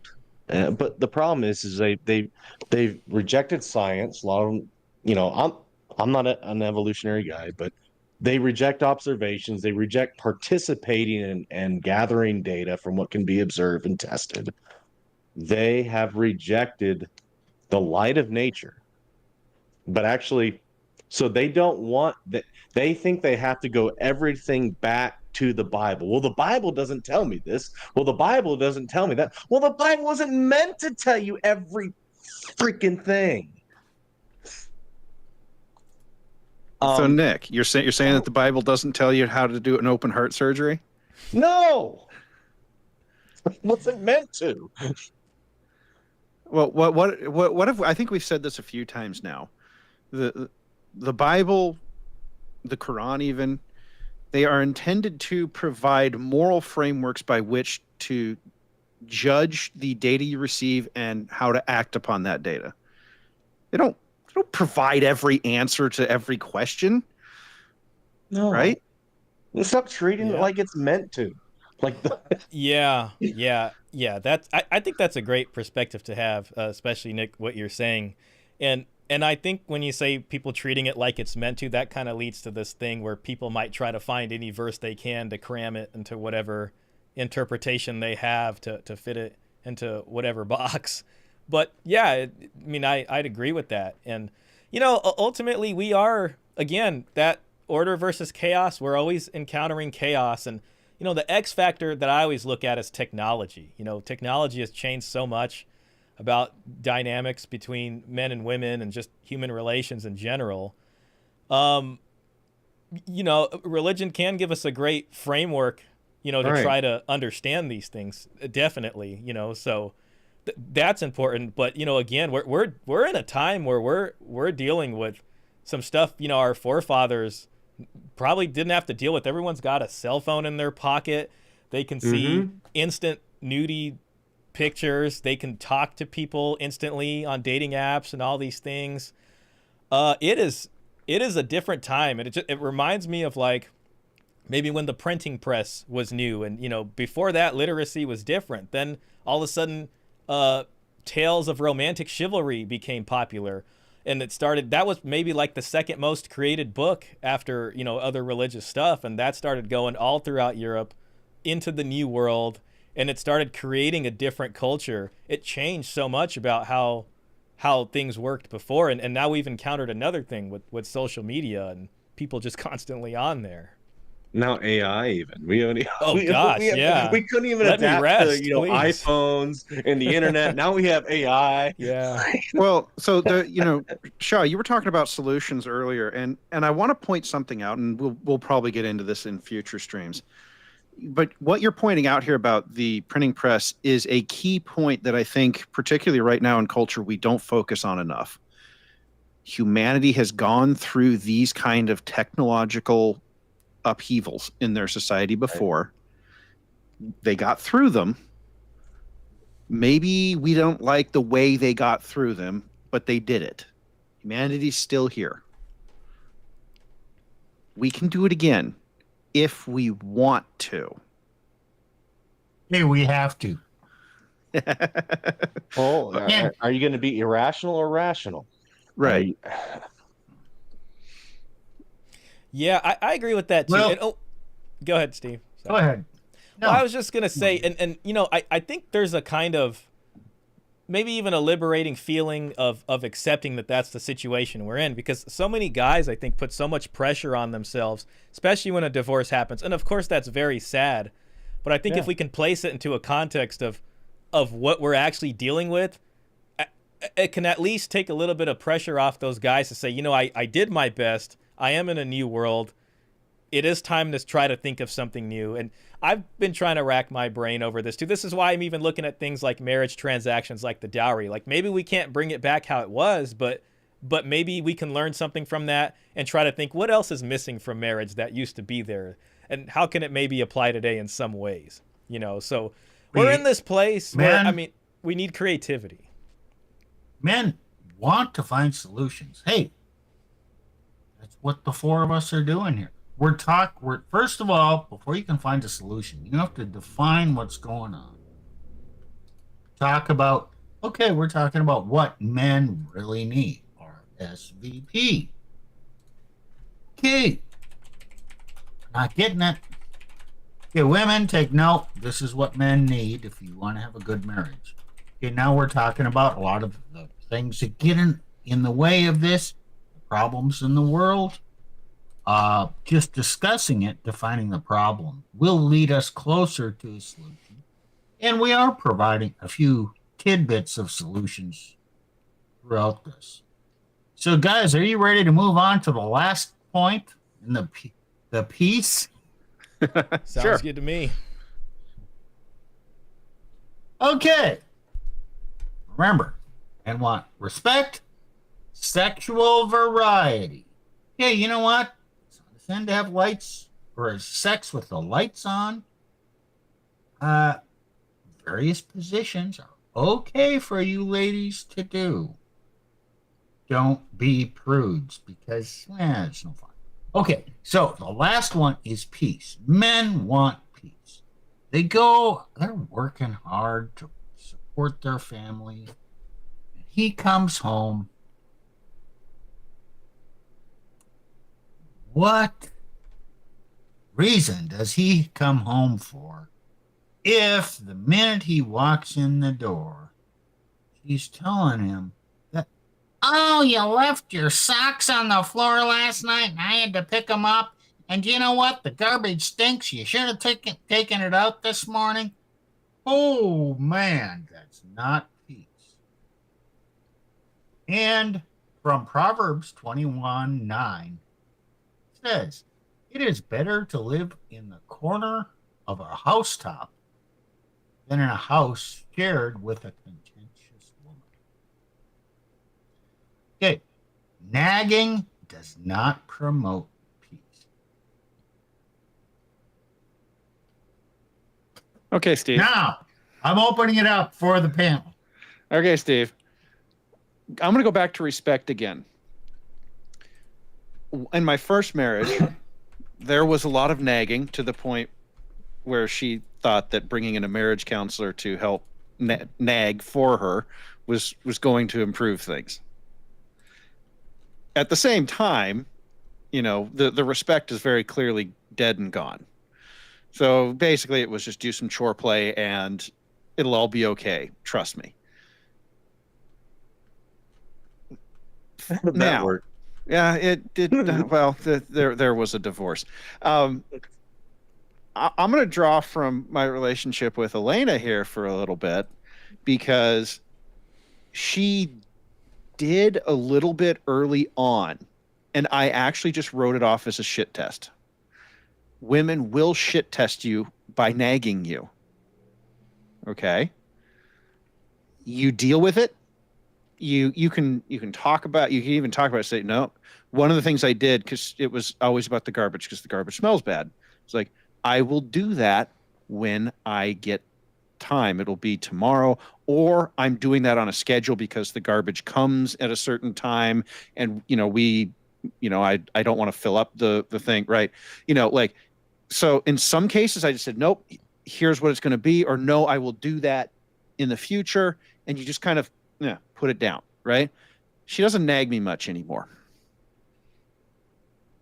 but the problem is they've rejected science. A lot of them, I'm not an evolutionary guy, but they reject observations. They reject participating and gathering data from what can be observed and tested. They have rejected the light of nature, but actually, so they don't want that. They think they have to go everything back to the Bible. Well, the Bible doesn't tell me this. Well, the Bible doesn't tell me that. Well, the Bible wasn't meant to tell you every freaking thing. So Nick, you're saying that the Bible doesn't tell you how to do an open heart surgery? No, it wasn't meant to. Well, what if I think we've said this a few times now. The Bible, the Quran even, they are intended to provide moral frameworks by which to judge the data you receive and how to act upon that data. They don't provide every answer to every question. No, right? Stop treating it Yeah. like it's meant to. Like Yeah. That's I think that's a great perspective to have, especially Nick, what you're saying, and I think when you say people treating it like it's meant to, that kind of leads to this thing where people might try to find any verse they can to cram it into whatever interpretation they have to fit it into whatever box. But yeah, I mean, I'd agree with that, and ultimately we are, again, that order versus chaos. We're always encountering chaos, and the X factor that I always look at is technology. Technology has changed so much about dynamics between men and women and just human relations in general. Religion can give us a great framework, to Right. try to understand these things. Definitely, so that's important. But again, we're in a time where we're dealing with some stuff. Our forefathers probably didn't have to deal with. Everyone's got a cell phone in their pocket. They can see instant nudie pictures. They can talk to people instantly on dating apps and all these things. It is a different time, and it reminds me of like maybe when the printing press was new, and before that literacy was different. Then all of a sudden, tales of romantic chivalry became popular. And that was maybe like the second most created book after, other religious stuff. And that started going all throughout Europe into the New World. And it started creating a different culture. It changed so much about how things worked before. And now we've encountered another thing with social media and people just constantly on there. Now AI even. We only Yeah. we couldn't even Let me adapt rest, to please. iPhones and the internet. Now we have AI. Yeah. Well, so Shaw, you were talking about solutions earlier, and I want to point something out, and we'll probably get into this in future streams. But what you're pointing out here about the printing press is a key point that I think, particularly right now in culture, we don't focus on enough. Humanity has gone through these kind of technological upheavals in their society before. They got through them. Maybe we don't like the way they got through them, but they did it. Humanity's still here. We can do it again if we want to. Hey, we have to. Oh, Yeah. are you going to be irrational or rational? Right. Yeah, I agree with that too. Well- Go ahead, Steve. Go ahead. No. Well, I was just gonna say, and I think there's a kind of maybe even a liberating feeling of accepting that that's the situation we're in, because so many guys, I think, put so much pressure on themselves, especially when a divorce happens, and of course that's very sad. But I think if we can place it into a context of what we're actually dealing with, it can at least take a little bit of pressure off those guys to say, I did my best. I am in a new world. It is time to try to think of something new. And I've been trying to rack my brain over this too. This is why I'm even looking at things like marriage transactions, like the dowry. Like maybe we can't bring it back how it was, but maybe we can learn something from that and try to think what else is missing from marriage that used to be there, and how can it maybe apply today in some ways. So we're in this place where, Man. I mean, we need creativity. Men want to find solutions. Hey, that's what the four of us are doing here. We're first of all, before you can find a solution, you have to define what's going on. Talk about, okay, we're talking about what men really need. R.S.V.P. Okay, not getting it. Okay, women, take note. This is what men need if you want to have a good marriage. Okay, now we're talking about a lot of the things that get in the way of this, the problems in the world. Just discussing it, defining the problem, will lead us closer to a solution. And we are providing a few tidbits of solutions throughout this. So, guys, are you ready to move on to the last point in the piece? Sounds Sure. good to me. Okay. Remember, and want respect, sexual variety. Okay, you know what? It's not a sin to have lights or sex with the lights on. Various positions are okay for you ladies to do. Don't be prudes because it's no fun. Okay, so the last one is peace. Men want peace. They're working hard to support their family. And he comes home. What reason does he come home for if the minute he walks in the door, she's telling him that, oh, you left your socks on the floor last night and I had to pick them up. And you know what? The garbage stinks. You should have taken it out this morning. Oh, man, that's not peace. And from Proverbs 21:9 says, it is better to live in the corner of a housetop than in a house shared with a contentious woman. Okay, nagging does not promote peace. Okay, Steve. Now, I'm opening it up for the panel. Okay, Steve. I'm going to go back to respect again. In my first marriage, there was a lot of nagging to the point where she thought that bringing in a marriage counselor to help nag for her was going to improve things. At the same time, the respect is very clearly dead and gone. So basically, it was just do some chore play and it'll all be okay. Trust me. That Now, worked. yeah, it did. Well, there was a divorce. I'm going to draw from my relationship with Elena here for a little bit because she did a little bit early on, and I actually just wrote it off as a shit test. Women will shit test you by nagging you. Okay? You deal with it. You can talk about, you can even talk about it, say, no, one of the things I did, because it was always about the garbage, because the garbage smells bad. It's like, I will do that when I get time. It'll be tomorrow, or I'm doing that on a schedule because the garbage comes at a certain time, and I don't want to fill up the thing, right? So in some cases I just said, nope, here's what it's going to be, or no, I will do that in the future, and you just kind of put it down, right? She doesn't nag me much anymore.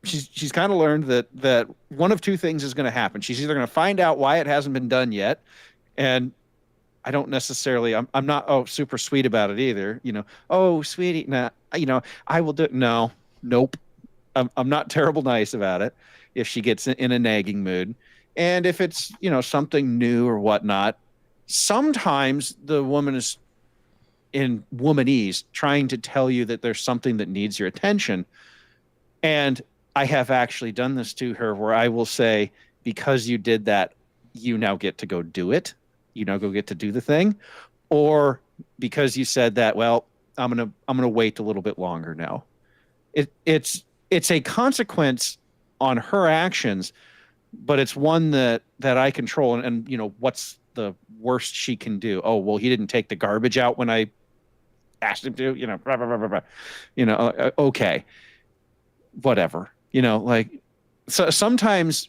She's kind of learned that one of two things is going to happen. She's either going to find out why it hasn't been done yet, and I don't necessarily, I'm not super sweet about it either. Oh, sweetie, nah, I will do it. No, nope. I'm not terrible nice about it if she gets in a nagging mood. And if it's, something new or whatnot, sometimes the woman is in womanese trying to tell you that there's something that needs your attention. And I have actually done this to her where I will say, because you did that, you now get to go do it. You now go get to do the thing. Or because you said that, well, I'm gonna wait a little bit longer now. It's a consequence on her actions, but it's one that I control. And what's the worst she can do? Oh, well, he didn't take the garbage out when I asked him to, blah, blah, blah, blah, blah. Okay, whatever, like, so sometimes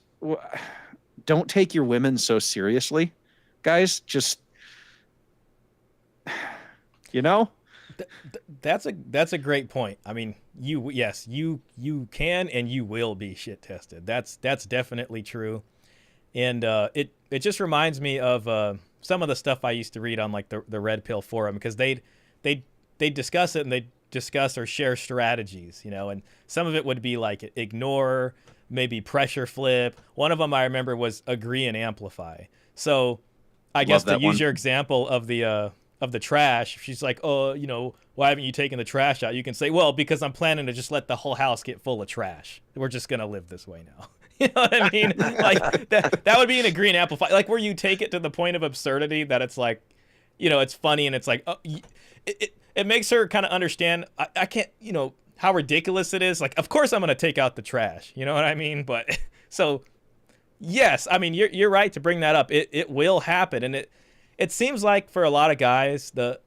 don't take your women so seriously, guys. Just, That's a great point. I mean, you can and you will be shit tested. That's definitely true. And it just reminds me of some of the stuff I used to read on like the Red Pill forum, because they discuss it, and they discuss or share strategies, and some of it would be like ignore, maybe pressure flip. One of them I remember was agree and amplify. So I guess to use your example of the trash, if she's like, oh, why haven't you taken the trash out? You can say, well, because I'm planning to just let the whole house get full of trash. We're just going to live this way now. You know what I mean? Like that would be an agree and amplify, like where you take it to the point of absurdity that it's like, it's funny, and it's like, oh, it makes her kind of understand. I can't, how ridiculous it is. Like, of course I'm going to take out the trash. You know what I mean? But so yes, I mean, you're right to bring that up. It will happen. And it seems like for a lot of guys, the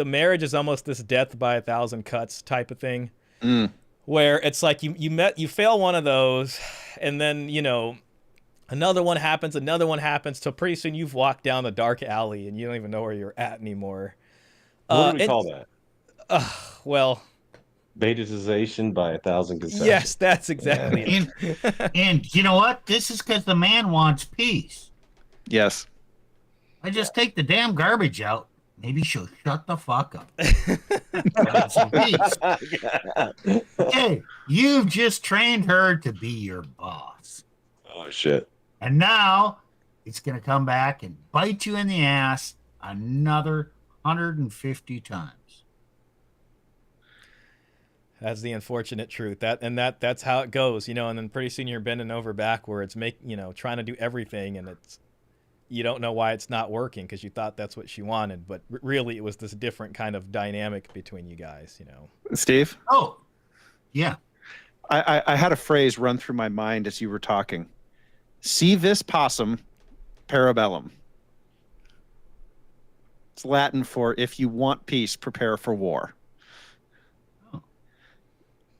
marriage is almost this death by 1,000 cuts type of thing. Where it's like you fail one of those, and then another one happens, till pretty soon you've walked down the dark alley and you don't even know where you're at anymore. What do we call that? Well, Betatization by 1,000 concessions. Yes, that's exactly it. And you know what? This is because the man wants peace. Yes. I just take the damn garbage out. Maybe she'll shut the fuck up. Have some peace. Okay, you've just trained her to be your boss. Oh, shit. And now it's going to come back and bite you in the ass another 150 times. That's the unfortunate truth. That's how it goes, and then pretty soon you're bending over backwards, trying to do everything, and you don't know why it's not working, because you thought that's what she wanted, but really it was this different kind of dynamic between you guys, Steve? Oh, yeah. I had a phrase run through my mind as you were talking. Si vis pacem, parabellum. It's Latin for if you want peace, prepare for war. Oh.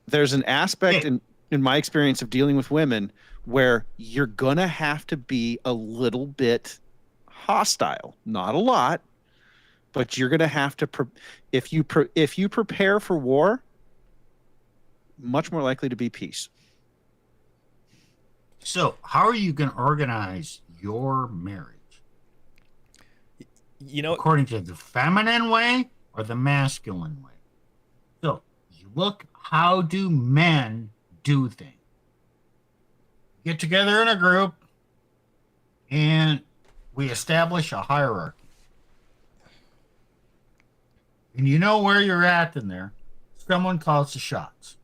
There's an aspect in my experience of dealing with women where you're going to have to be a little bit hostile. Not a lot, but you're going to have to, if you prepare for war, much more likely to be peace. So how are you going to organize your marriage? According to the feminine way or the masculine way? So you look, how do men do things? Get together in a group and we establish a hierarchy. And you know where you're at in there. Someone calls the shots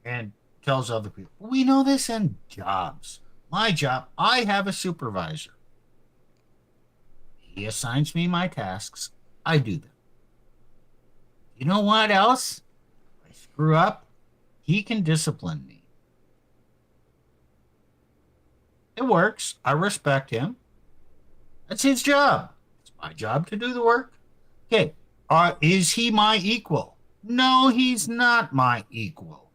and tells other people, we know this in jobs. My job, I have a supervisor. He assigns me my tasks. I do them. You know what else? If I screw up, he can discipline me. It works. I respect him. That's his job. It's my job to do the work. Okay. Is he my equal? No, he's not my equal.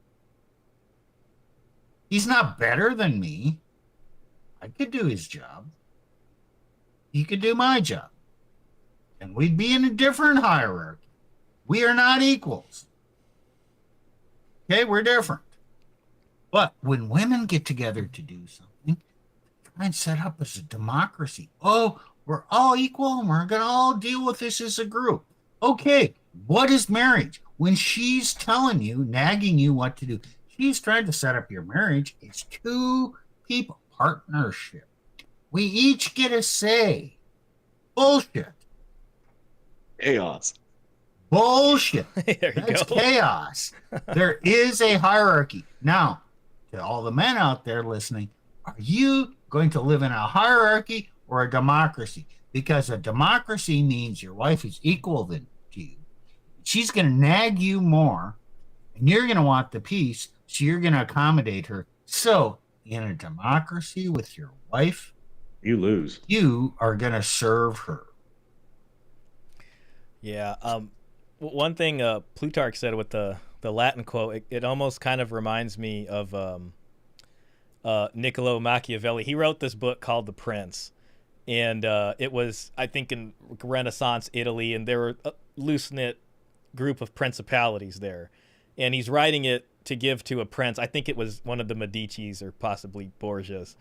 He's not better than me. I could do his job. He could do my job. And we'd be in a different hierarchy. We are not equals. Okay, we're different. But when women get together to do something, try and set up as a democracy. Oh, we're all equal and we're going to all deal with this as a group. Okay, what is marriage? When she's telling you, nagging you what to do, she's trying to set up your marriage. It's two people, partnership. We each get a say. Bullshit. Chaos. Bullshit. There you That's go. chaos. There is a hierarchy. Now, to all the men out there listening, are you going to live in a hierarchy or a democracy? Because a democracy means your wife is equal to you. She's going to nag you more, and you're going to want the peace, so you're going to accommodate her. So, in a democracy with your wife, You lose. you are going to serve her. Yeah. One thing Plutarch said with the Latin quote, it almost kind of reminds me of Niccolo Machiavelli. He wrote this book called The Prince, and it was, I think, in Renaissance Italy, and there were a loose knit group of principalities there, and he's writing it to give to a prince. I think it was one of the Medicis or possibly Borgias.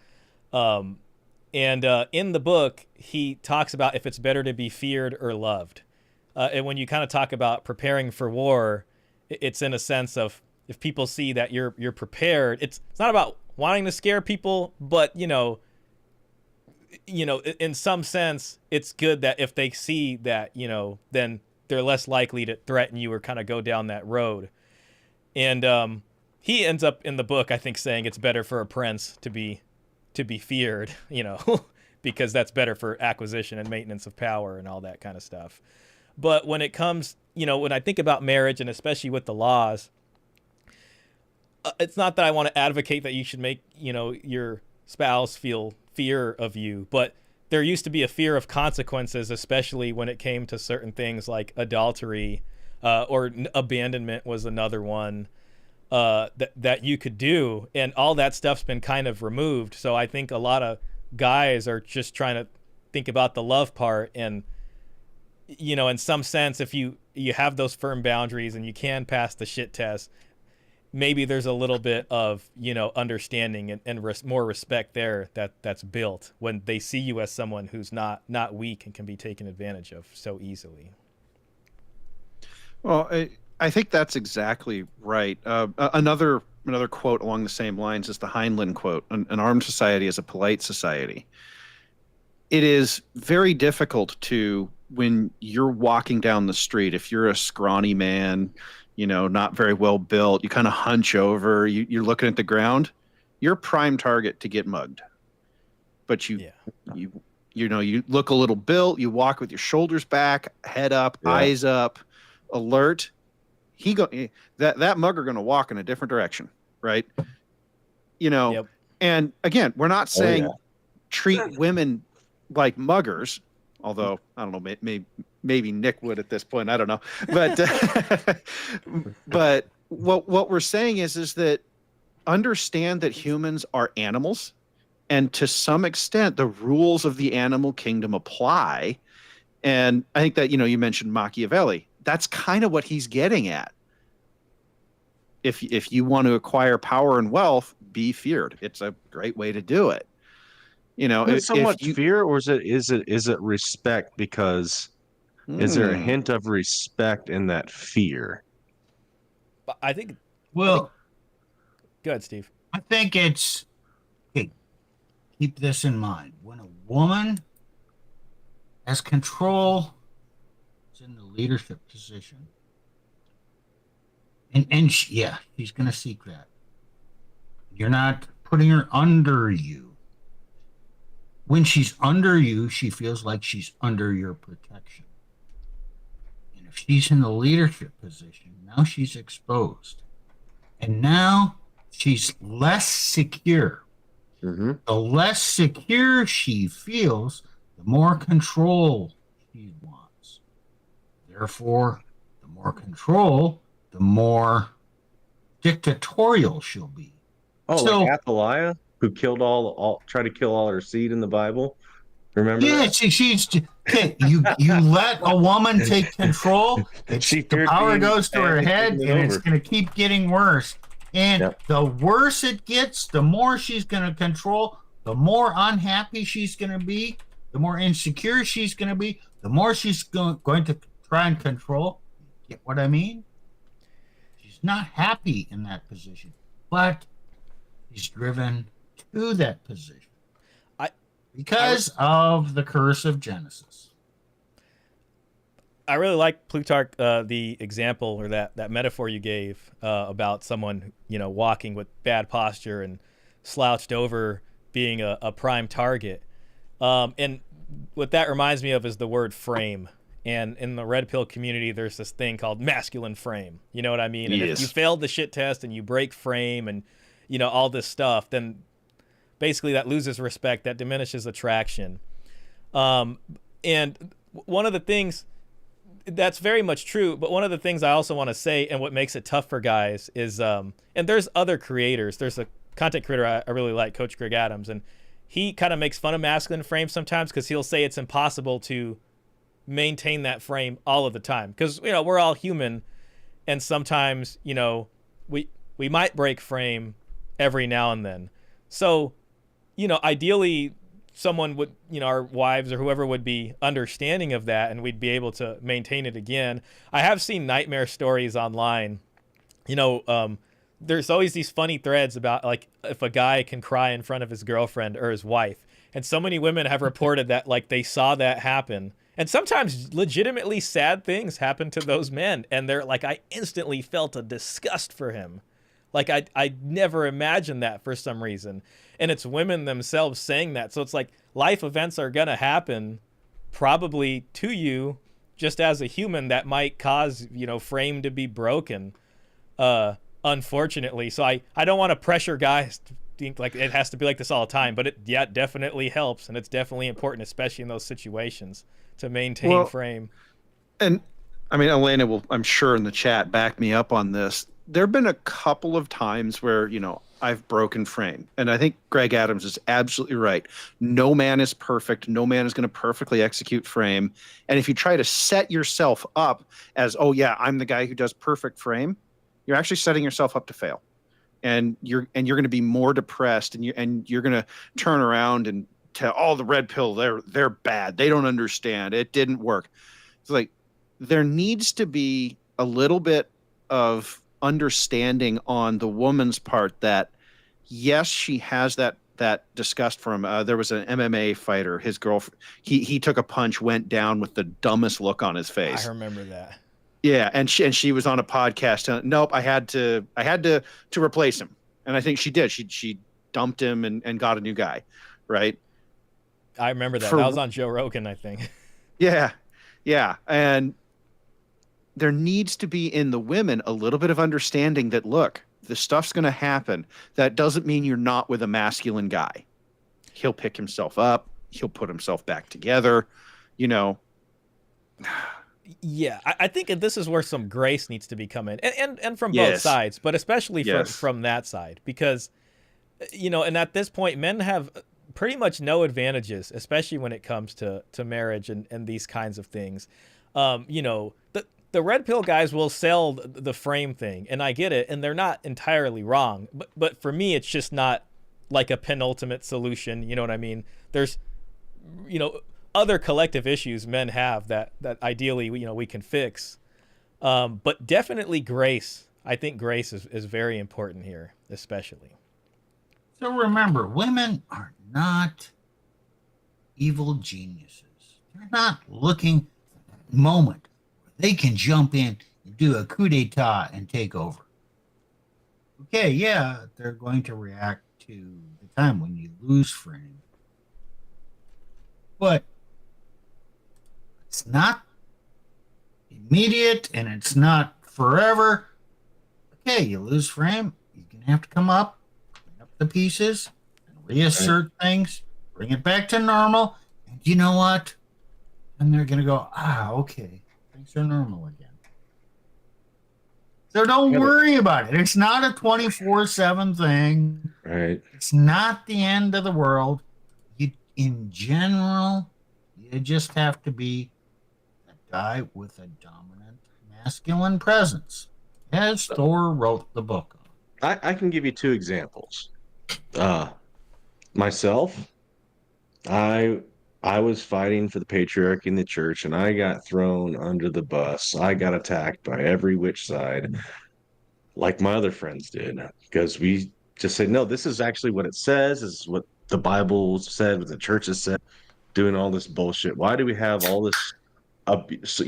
And in the book, he talks about if it's better to be feared or loved. And when you kind of talk about preparing for war, it's in a sense of if people see that you're prepared. It's not about wanting to scare people, but in some sense, it's good that if they see that, then they're less likely to threaten you or kind of go down that road. And he ends up in the book, I think, saying it's better for a prince to be feared, because that's better for acquisition and maintenance of power and all that kind of stuff. But when it comes, when I think about marriage and especially with the laws, it's not that I want to advocate that you should make, your spouse feel fear of you, but there used to be a fear of consequences, especially when it came to certain things like adultery, or abandonment was another one. That you could do, and all that stuff's been kind of removed. So I think a lot of guys are just trying to think about the love part, and in some sense, if you have those firm boundaries and you can pass the shit test, maybe there's a little bit of understanding and more respect there that's built when they see you as someone who's not weak and can be taken advantage of so easily. Well, I think that's exactly right. Another quote along the same lines is the Heinlein quote: "An armed society is a polite society." It is very difficult to, when you're walking down the street, if you're a scrawny man, not very well built, you kind of hunch over, you're looking at the ground, you're a prime target to get mugged. But you look a little built, you walk with your shoulders back, head up, eyes up, alert. That mugger going to walk in a different direction, right? Yep. And again, we're not saying treat women like muggers, although I don't know, maybe Nick would at this point, I don't know, but but what we're saying is that understand that humans are animals, and to some extent the rules of the animal kingdom apply. And I think that you mentioned Machiavelli. That's kind of what he's getting at. If you want to acquire power and wealth, be feared. It's a great way to do it. Is it so much fear, or is it respect? Because is there a hint of respect in that fear? I think. Well, go ahead, Steve. I think it's, okay, keep this in mind. When a woman has control, is in the leadership position, and she's going to seek that. You're not putting her under you. When she's under you, she feels like she's under your protection. And if she's in the leadership position, now she's exposed. And now she's less secure. Mm-hmm. The less secure she feels, the more control she wants. Therefore, the more control, the more dictatorial she'll be. Oh, so, like Athaliah, who killed tried to kill all her seed in the Bible. Remember? Yeah, that? she's you let a woman take control. The power goes to her head, and it's going to keep getting worse. And the worse it gets, the more she's going to control, the more unhappy she's going to be, the more insecure she's going to be, the more she's going to try and control. Get what I mean? She's not happy in that position, but she's driven to that position because of the curse of Genesis. I really like Plutarch, the example or that metaphor you gave about someone walking with bad posture and slouched over, being a prime target. And what that reminds me of is the word frame. And in the red pill community, there's this thing called masculine frame. You know what I mean? And if you failed the shit test and you break frame and all this stuff, then basically that loses respect, that diminishes attraction. And one of the things that's very much true. But one of the things I also want to say, and what makes it tough for guys, is and there's other creators. There's a content creator I really like, Coach Greg Adams, and he kind of makes fun of masculine frames sometimes because he'll say it's impossible to maintain that frame all of the time, because we're all human, and sometimes we might break frame every now and then. So ideally someone would, our wives or whoever would be understanding of that, and we'd be able to maintain it again. I have seen nightmare stories online. There's always these funny threads about like if a guy can cry in front of his girlfriend or his wife, and so many women have reported that like they saw that happen, and sometimes legitimately sad things happen to those men, and they're like, I instantly felt a disgust for him. Like I never imagined that for some reason. And it's women themselves saying that. So it's like life events are going to happen probably to you just as a human that might cause, frame to be broken, unfortunately. So I don't want to pressure guys to think like it has to be like this all the time, but it definitely helps. And it's definitely important, especially in those situations, to maintain frame. And I mean, Elena will, I'm sure in the chat, back me up on this. There have been a couple of times where, I've broken frame. And I think Greg Adams is absolutely right. No man is perfect. No man is going to perfectly execute frame. And if you try to set yourself up as, oh yeah, I'm the guy who does perfect frame, you're actually setting yourself up to fail. And you're going to be more depressed, and you're going to turn around and tell, oh, the red pill, they're bad. They don't understand. It didn't work. It's like there needs to be a little bit of understanding on the woman's part that yes, she has that disgust from there was an MMA fighter, his girlfriend, he took a punch, went down with the dumbest look on his face. I remember that. Yeah, and she was on a podcast telling, nope, I had to replace him. And I think she did. She dumped him and got a new guy, right? I remember that. That was on Joe Rogan, I think. Yeah. And there needs to be in the women a little bit of understanding that, look, the stuff's going to happen. That doesn't mean you're not with a masculine guy. He'll pick himself up. He'll put himself back together, Yeah, I think this is where some grace needs to be coming, and from both sides, but especially from that side, because, and at this point, men have pretty much no advantages, especially when it comes to marriage and these kinds of things. The red pill guys will sell the frame thing, and I get it, and they're not entirely wrong. But for me, it's just not like a penultimate solution. You know what I mean? There's, other collective issues men have that ideally we can fix. But definitely grace. I think grace is very important here, especially. So remember, women are not evil geniuses. They're not looking for that moment. They can jump in and do a coup d'etat and take over. Okay, yeah, they're going to react to the time when you lose frame. But it's not immediate and it's not forever. Okay, you lose frame. You're going to have to come up, clean up the pieces, and reassert things, bring it back to normal. And you know what? And they're going to go, okay. Things are normal again. So don't worry about it. It's not a 24/7 thing. Right. It's not the end of the world. In general, you just have to be a guy with a dominant masculine presence, as Thor wrote the book on. I can give you two examples. Myself, I was fighting for the patriarchy in the church, and I got thrown under the bus. I got attacked by every which side, like my other friends did, because we just said, no, this is actually what it says. This is what the Bible said, what the church has said, doing all this bullshit. Why do we have all this abuse?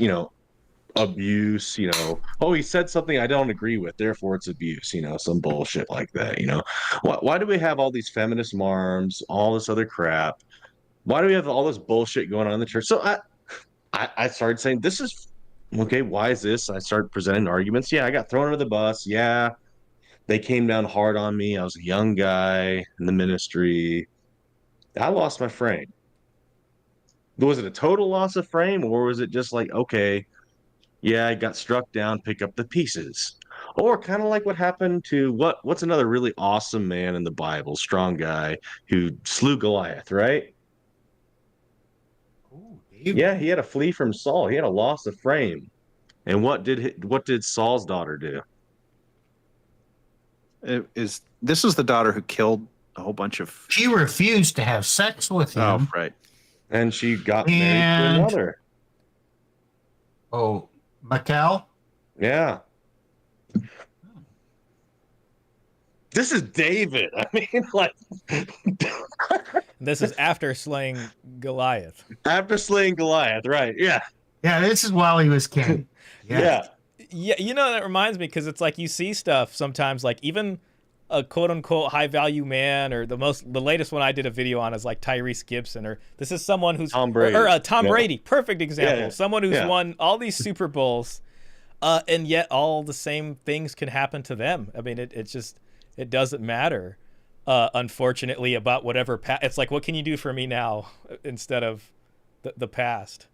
Oh, he said something I don't agree with, therefore it's abuse, some bullshit like that. Why do we have all these feminist marms, all this other crap? Why do we have all this bullshit going on in the church? So I started saying, this is okay. Why is this? I started presenting arguments. Yeah, I got thrown under the bus. Yeah, they came down hard on me. I was a young guy in the ministry. I lost my frame. Was it a total loss of frame, or was it just like, okay, Yeah, I got struck down, pick up the pieces. Or kind of like what happened to what's another really awesome man in the Bible, strong guy who slew Goliath, right? Ooh, David. Yeah, he had to flee from Saul. He had a loss of frame. And what did Saul's daughter do? This is the daughter who killed a whole bunch of. She refused to have sex with Oh, him. right. And she got married to And another. oh, Michal. Yeah. This is David. I mean, like This is after slaying Goliath. after slaying Goliath, right? Yeah. Yeah, this is while he was king. Yeah. Yeah, you know, that reminds me, because it's like you see stuff sometimes, like even a quote unquote high value man, or the latest one I did a video on is like Tyrese Gibson, or this is someone who's Tom Brady. or Tom Yeah. Brady, perfect example. Yeah. Someone who's Yeah. won all these Super Bowls, and yet all the same things can happen to them. I mean, it doesn't matter, unfortunately, about whatever it's like, what can you do for me now instead of the past?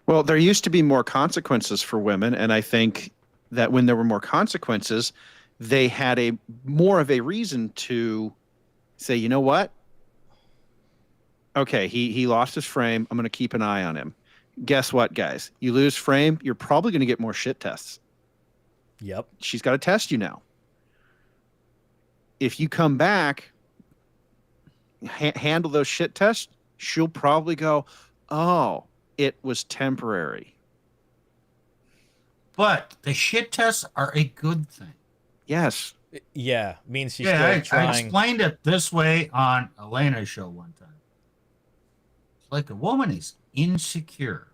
Well, there used to be more consequences for women, and I think that when there were more consequences, they had more of a reason to say, you know what? Okay, he lost his frame. I'm going to keep an eye on him. Guess what, guys? You lose frame, you're probably going to get more shit tests. Yep. She's got to test you now. If you come back, handle those shit tests, she'll probably go, oh, it was temporary. But the shit tests are a good thing. Yes. Yeah, means she's Yeah, still I trying. explained it this way on Elena's show one time. It's like a woman is insecure.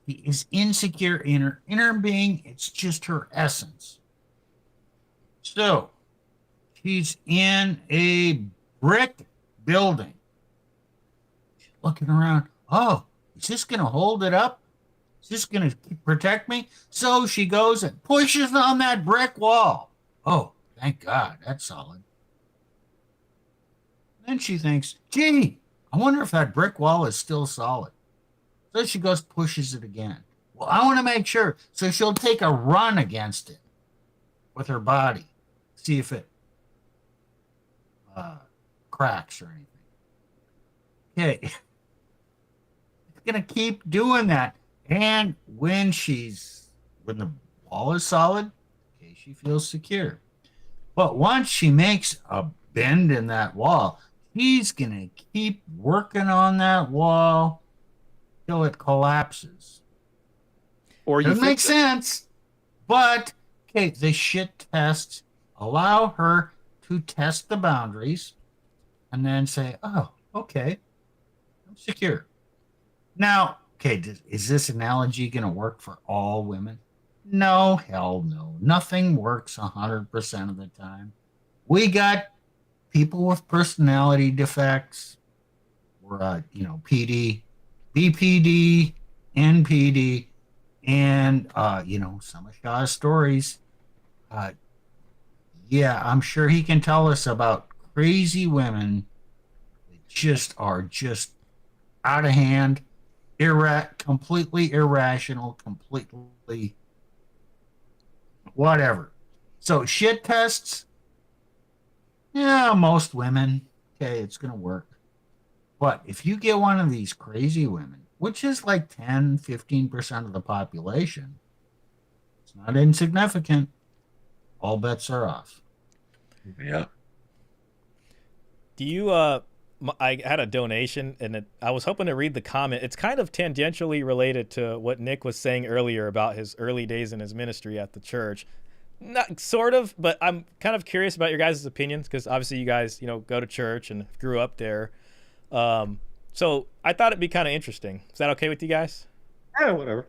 She is insecure in her inner being. It's just her essence. So she's in a brick building. She's looking around. Oh, is this going to hold it up? Is this going to protect me? So she goes and pushes on that brick wall. Oh, thank God, that's solid. Then she thinks, gee, I wonder if that brick wall is still solid. So she goes, pushes it again. Well, I want to make sure. So she'll take a run against it with her body, see if it cracks or anything. Okay. Going to keep doing that. And when the wall is solid, okay, she feels secure. But once she makes a bend in that wall, she's going to keep working on that wall till it collapses. Or you Doesn't make fix it. sense. But, okay, the shit tests allow her to test the boundaries and then say, oh, okay, I'm secure. Now, okay, is this analogy going to work for all women? No, hell no. Nothing works 100% of the time. We got people with personality defects, or, PD, BPD, NPD, and, some of Shaw's stories. Yeah, I'm sure he can tell us about crazy women that are just out of hand, completely irrational, completely whatever. So shit tests, yeah, most women, okay, it's going to work. But if you get one of these crazy women, which is like 10, 15% of the population, it's not insignificant. All bets are off. Yeah. Do you I had a donation, and I was hoping to read the comment. It's kind of tangentially related to what Nick was saying earlier about his early days in his ministry at the church. Not sort of, but I'm kind of curious about your guys' opinions, because obviously you guys, go to church and grew up there. So I thought it'd be kind of interesting. Is that okay with you guys? Yeah, whatever.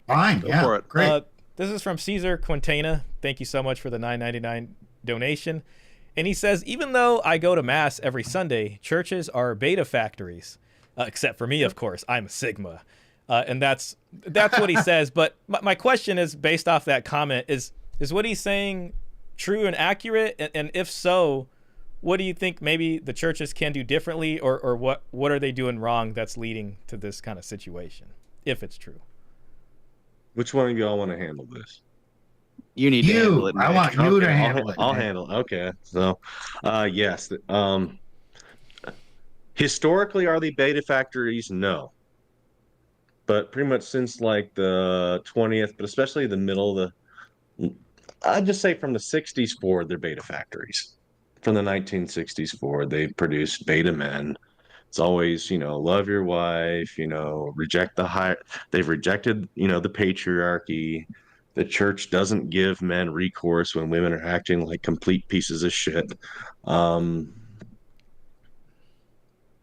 Fine, Go yeah, for it. great. This is from Caesar Quintana. Thank you so much for the $9.99 donation. And he says, even though I go to mass every Sunday, churches are beta factories, except for me, of course. I'm a Sigma. And that's what he says. But my question is, based off that comment, is what he's saying true and accurate? And if so, what do you think maybe the churches can do differently, or what are they doing wrong that's leading to this kind of situation, if it's true? Which one of y'all want to handle this? You need to handle it, I Nick. want you to Okay, handle it. I'll Nick. handle it. Okay. So, yes. Historically, are they beta factories? No. But pretty much since like the 20th, but especially the middle of the, I'd just say from the 60s forward, they're beta factories. From the 1960s forward, they've produced beta men. It's always, love your wife, reject the high. They've rejected, the patriarchy. The church doesn't give men recourse when women are acting like complete pieces of shit. Um,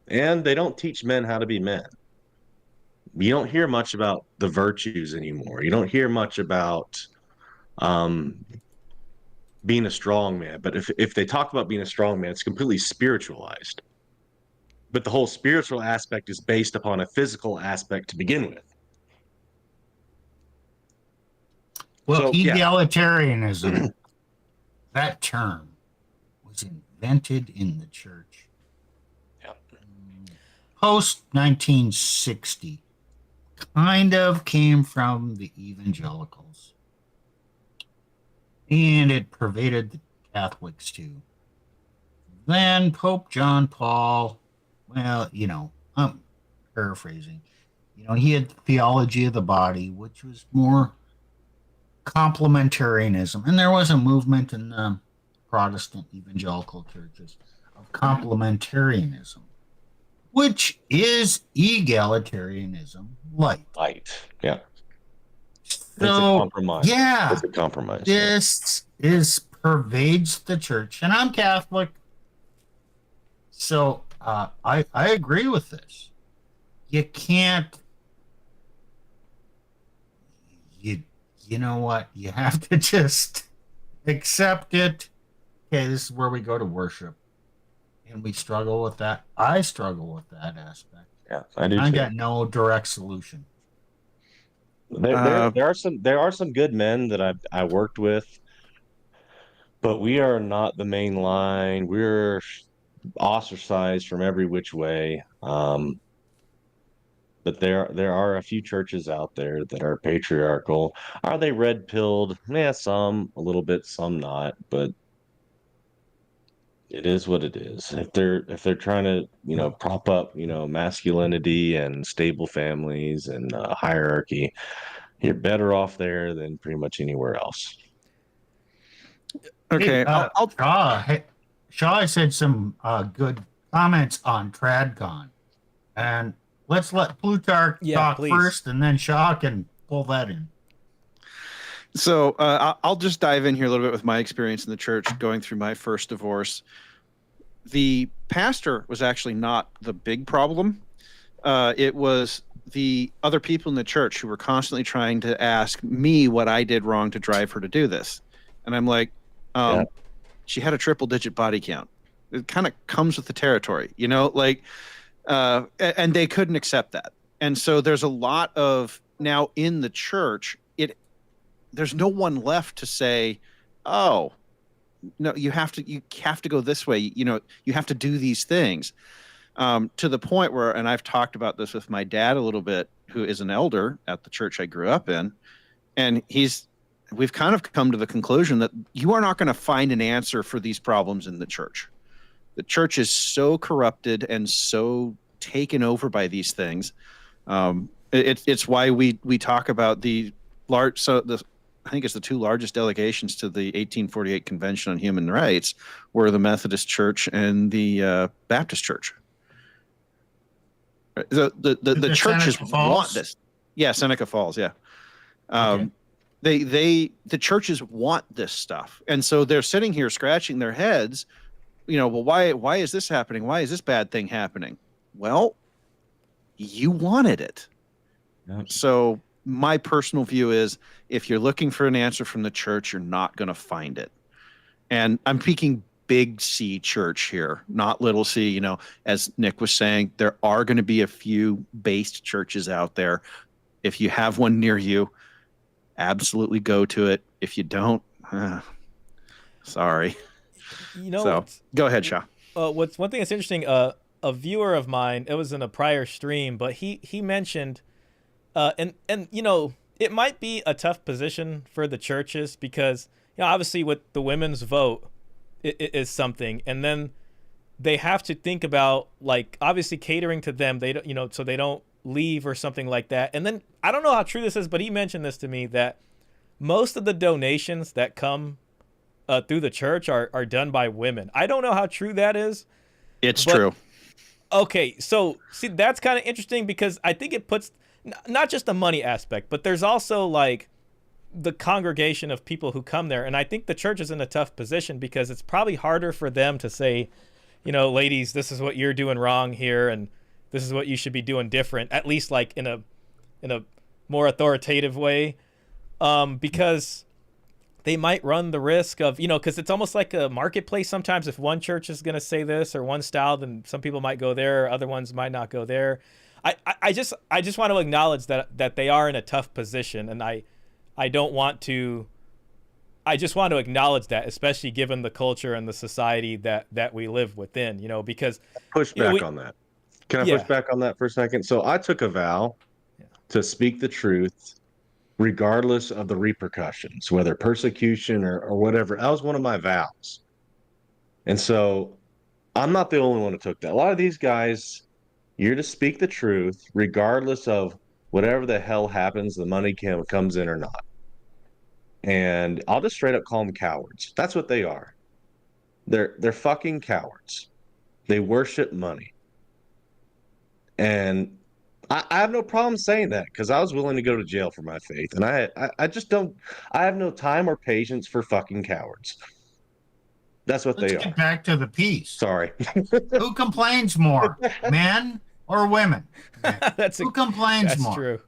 and they don't teach men how to be men. You don't hear much about the virtues anymore. You don't hear much about um, being a strong man. But if they talk about being a strong man, it's completely spiritualized. But the whole spiritual aspect is based upon a physical aspect to begin with. Well, So, yeah. egalitarianism, that term was invented in the church Yep. post 1960, kind of came from the evangelicals, and it pervaded the Catholics too. Then Pope John Paul, well, I'm paraphrasing, he had the theology of the body, which was more complementarianism. And there was a movement in the Protestant evangelical churches of complementarianism, which is egalitarianism light. Yeah. It's a So, compromise. yeah, It's a compromise. this is pervades the church, and I'm Catholic, so I agree with this. You can't. You know what? You have to just accept it. Okay, this is where we go to worship, and we struggle with that. I struggle with that aspect. Yeah, I do I too. got no direct solution. There are some good men that I worked with, but we are not the main line. We're ostracized from every which way. But there are a few churches out there that are patriarchal. Are they red pilled? Yeah, some a little bit, some not. But it is what it is. If they're trying to prop up masculinity and stable families and hierarchy, you're better off there than pretty much anywhere else. Okay, Hey, Shaw said some good comments on TradCon, and let's let Plutarch talk please. first, and then Shaw can pull that in. So I'll just dive in here a little bit with my experience in the church going through my first divorce. The pastor was actually not the big problem. It was the other people in the church who were constantly trying to ask me what I did wrong to drive her to do this. And I'm like, she had a triple-digit body count. It kind of comes with the territory, and they couldn't accept that. And so there's a lot of now in the church, there's no one left to say, oh, no, you have to go this way. You have to do these things, to the point where, and I've talked about this with my dad a little bit, who is an elder at the church I grew up in. And we've kind of come to the conclusion that you are not going to find an answer for these problems in the church. The church is so corrupted and so taken over by these things. It's why we talk about I think it's the two largest delegations to the 1848 Convention on Human Rights were the Methodist Church and the Baptist Church. The churches want this. Yeah, Seneca Falls. Yeah. Okay. The churches want this stuff, and so they're sitting here scratching their heads. Well, why is this happening? Why is this bad thing happening? Well, you wanted it. Yep. So my personal view is, if you're looking for an answer from the church, you're not going to find it. And I'm speaking big C church here, not little c. As Nick was saying, there are going to be a few based churches out there. If you have one near you, absolutely go to it. If you don't, sorry. So go ahead, Shaw. What's one thing that's interesting? A viewer of mine, it was in a prior stream, but he mentioned, and it might be a tough position for the churches because, obviously with the women's vote it is something, and then they have to think about, like, obviously catering to them. They don't, so they don't leave or something like that. And then I don't know how true this is, but he mentioned this to me, that most of the donations that come through the church are done by women. I don't know how true that is. It's true. Okay, so see, that's kind of interesting because I think it puts not just the money aspect, but there's also like the congregation of people who come there. And I think the church is in a tough position because it's probably harder for them to say, ladies, this is what you're doing wrong here, and this is what you should be doing different, at least like in a more authoritative way, because they might run the risk of, because it's almost like a marketplace sometimes. If one church is going to say this or one style, then some people might go there, other ones might not go there. I just want to acknowledge that they are in a tough position, and I just want to acknowledge that, especially given the culture and the society that we live within, because Push back on that. Can I push back on that for a second? So I took a vow to speak the truth regardless of the repercussions, whether persecution or whatever. That was one of my vows. And so I'm not the only one who took that. A lot of these guys, you're to speak the truth regardless of whatever the hell happens, the money comes in or not. And I'll just straight up call them cowards. That's what they are. They're fucking cowards. They worship money. And I have no problem saying that because I was willing to go to jail for my faith. And I just don't, I have no time or patience for fucking cowards. That's what Let's they are. get back to the piece. Sorry. Who complains more, men or women? Who complains that's more? True.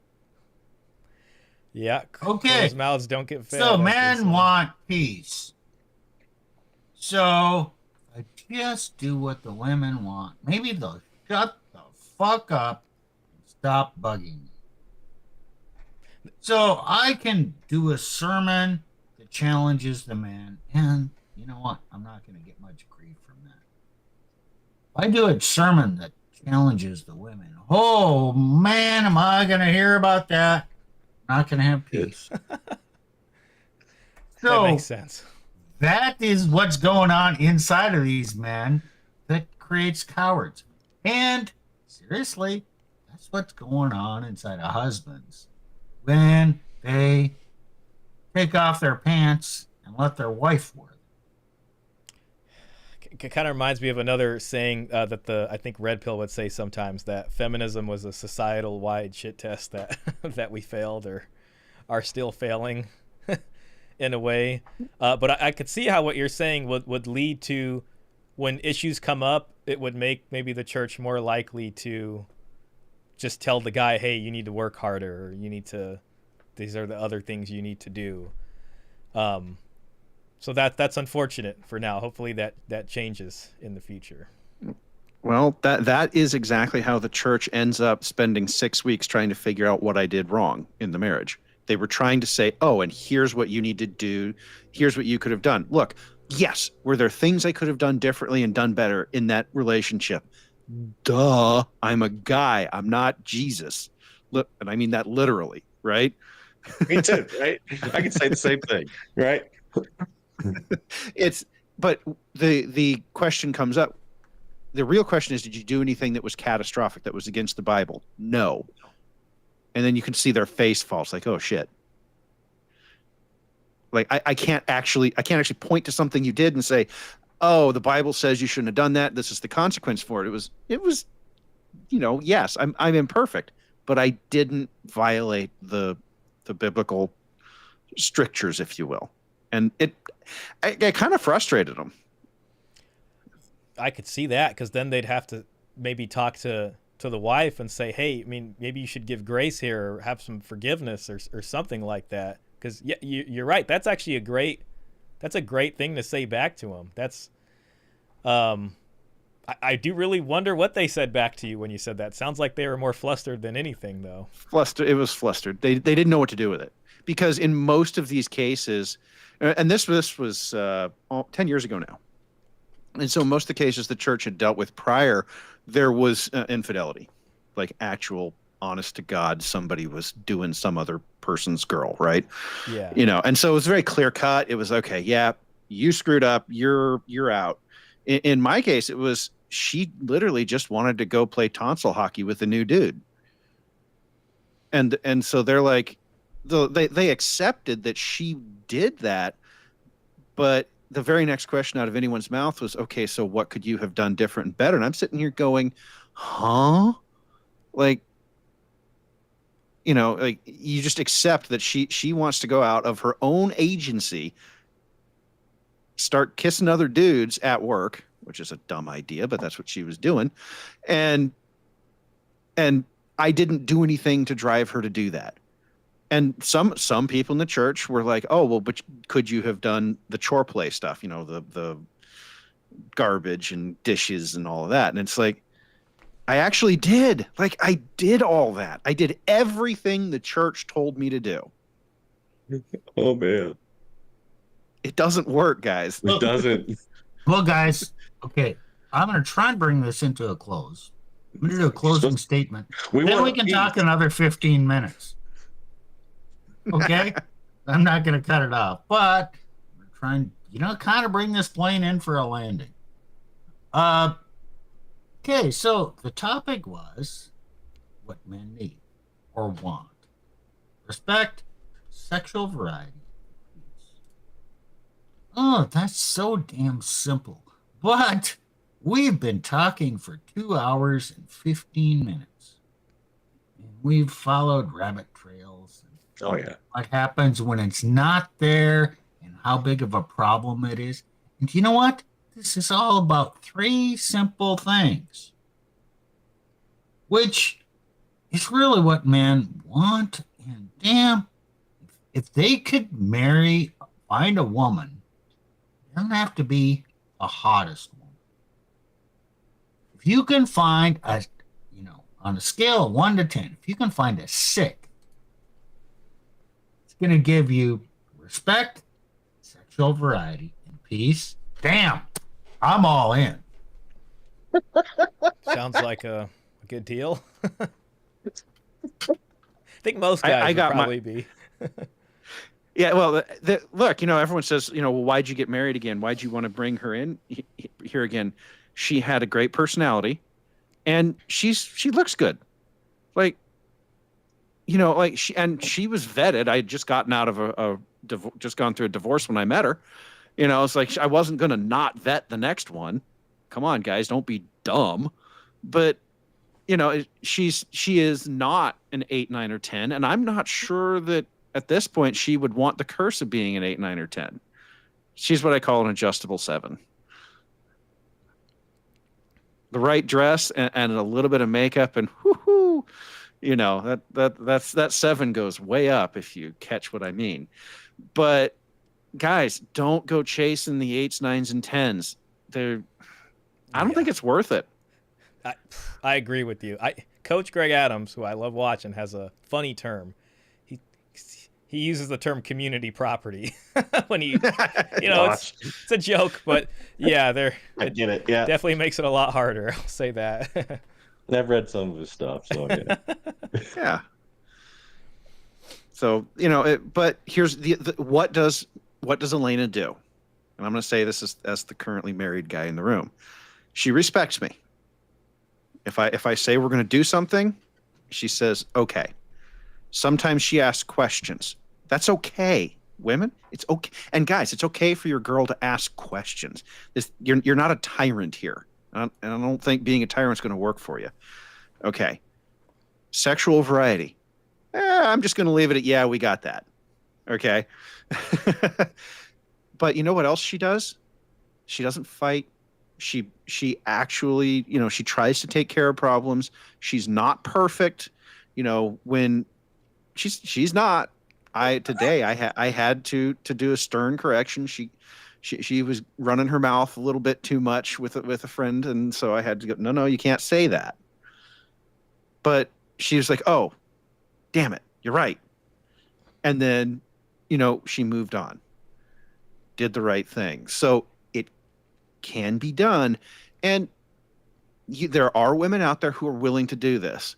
Yeah. Okay. Closed mouths don't get fed. So men want peace. So I just do what the women want. Maybe they'll shut the fuck up and stop bugging me. So I can do a sermon that challenges the man, and you know what? I'm not going to get much grief from that. If I do a sermon that challenges the women, oh man, am I going to hear about that? Not going to have peace. That makes sense. That is what's going on inside of these men that creates cowards. And seriously, that's what's going on inside of husbands when they take off their pants and let their wife wear them. It kind of reminds me of another saying that I think Red Pill would say sometimes, that feminism was a societal wide shit test that that we failed or are still failing in a way. But I could see how what you're saying would lead to, when issues come up, it would make maybe the church more likely to just tell the guy, hey, you need to work harder, or these are the other things you need to do. So that's unfortunate for now. Hopefully that changes in the future. Well, that is exactly how the church ends up spending 6 weeks trying to figure out what I did wrong in the marriage. They were trying to say, oh, and here's what you need to do. Here's what you could have done. Look, yes, were there things I could have done differently and done better in that relationship? Duh, I'm a guy. I'm not Jesus. Look, and I mean that literally, right? Me too, right? I can say the same thing, right? But the question comes up. The real question is, did you do anything that was catastrophic, that was against the Bible? No. And then you can see their face falls, like, oh shit. Like I can't actually point to something you did and say, oh, the Bible says you shouldn't have done that. This is the consequence for it. It was, yes, I'm imperfect, but I didn't violate the biblical strictures, if you will. And it kind of frustrated them. I could see that, because then they'd have to maybe talk to the wife and say, hey, I mean, maybe you should give grace here, or have some forgiveness, or something like that. Because you're right. That's actually a great thing to say back to him. That's, I do really wonder what they said back to you when you said that. Sounds like they were more flustered than anything, though. Flustered. It was flustered. They didn't know what to do with it, because in most of these cases, and this was 10 years ago now. And so most of the cases the church had dealt with prior, there was infidelity, like actual honest to God, somebody was doing some other person's girl, right? Yeah. And so it was very clear cut. It was okay. Yeah, you screwed up. You're out. In my case, it was she literally just wanted to go play tonsil hockey with a new dude, and so they're like, they accepted that she did that, but the very next question out of anyone's mouth was, okay, so what could you have done different and better? And I'm sitting here going, huh? Like, like you just accept that she wants to go out of her own agency, start kissing other dudes at work, which is a dumb idea, but that's what she was doing. And I didn't do anything to drive her to do that. And some people in the church were like, oh, well, but could you have done the chore play stuff, the garbage and dishes and all of that? And it's like, I actually did. Like, I did all that. I did everything the church told me to do. Oh, man. It doesn't work, guys. It doesn't. Well, guys, okay, I'm going to try and bring this into a close. I'm going to do a closing statement. Then we can talk another 15 minutes. Okay? I'm not going to cut it off, but we're trying, kind of bring this plane in for a landing. Okay, so the topic was what men need or want. Respect, sexual variety. Oh, that's so damn simple. But we've been talking for 2 hours and 15 minutes. And we've followed rabbit trails. And Oh, yeah. what happens when it's not there and how big of a problem it is. And you know what? This is all about 3 simple things, which is really what men want. And damn, if they could find a woman, it doesn't have to be the hottest woman. If you can find on a scale of 1 to 10, if you can find a 6, it's going to give you respect, sexual variety, and peace. Damn, I'm all in. Sounds like a good deal. I think most guys would probably be. Yeah, well, look, everyone says, well, why'd you get married again? Why'd you want to bring her in here again? She had a great personality, and she looks good. Like, she was vetted. I had just gotten out of just gone through a divorce when I met her. It's like I wasn't going to not vet the next one. Come on, guys, don't be dumb. But, she is not an 8, 9, or 10, and I'm not sure that at this point she would want the curse of being an 8, 9, or 10. She's what I call an adjustable 7. The right dress and a little bit of makeup and whoo-hoo, that 7 goes way up if you catch what I mean. But guys, don't go chasing the 8s, 9s, and 10s. I don't think it's worth it. I agree with you. Coach Greg Adams, who I love watching, has a funny term. He uses the term community property when he, it's a joke, but yeah, I get it. Yeah, definitely makes it a lot harder. I'll say that. I've read some of his stuff, so yeah. Yeah. So but here's what does Elena do? And I'm going to say this as the currently married guy in the room. She respects me. If I say we're going to do something, she says okay. Sometimes she asks questions. That's okay, women. It's okay, and guys, it's okay for your girl to ask questions. You're not a tyrant here, and I don't think being a tyrant is going to work for you. Okay. Sexual variety. I'm just going to leave it at yeah, we got that. Okay. But you know what else she does? She doesn't fight. She actually, she tries to take care of problems. She's not perfect. When she's not. I had to do a stern correction. She was running her mouth a little bit too much with a friend, and so I had to go, no, you can't say that. But she was like, oh, damn it, you're right. And then, she moved on, did the right thing. So it can be done. And there are women out there who are willing to do this.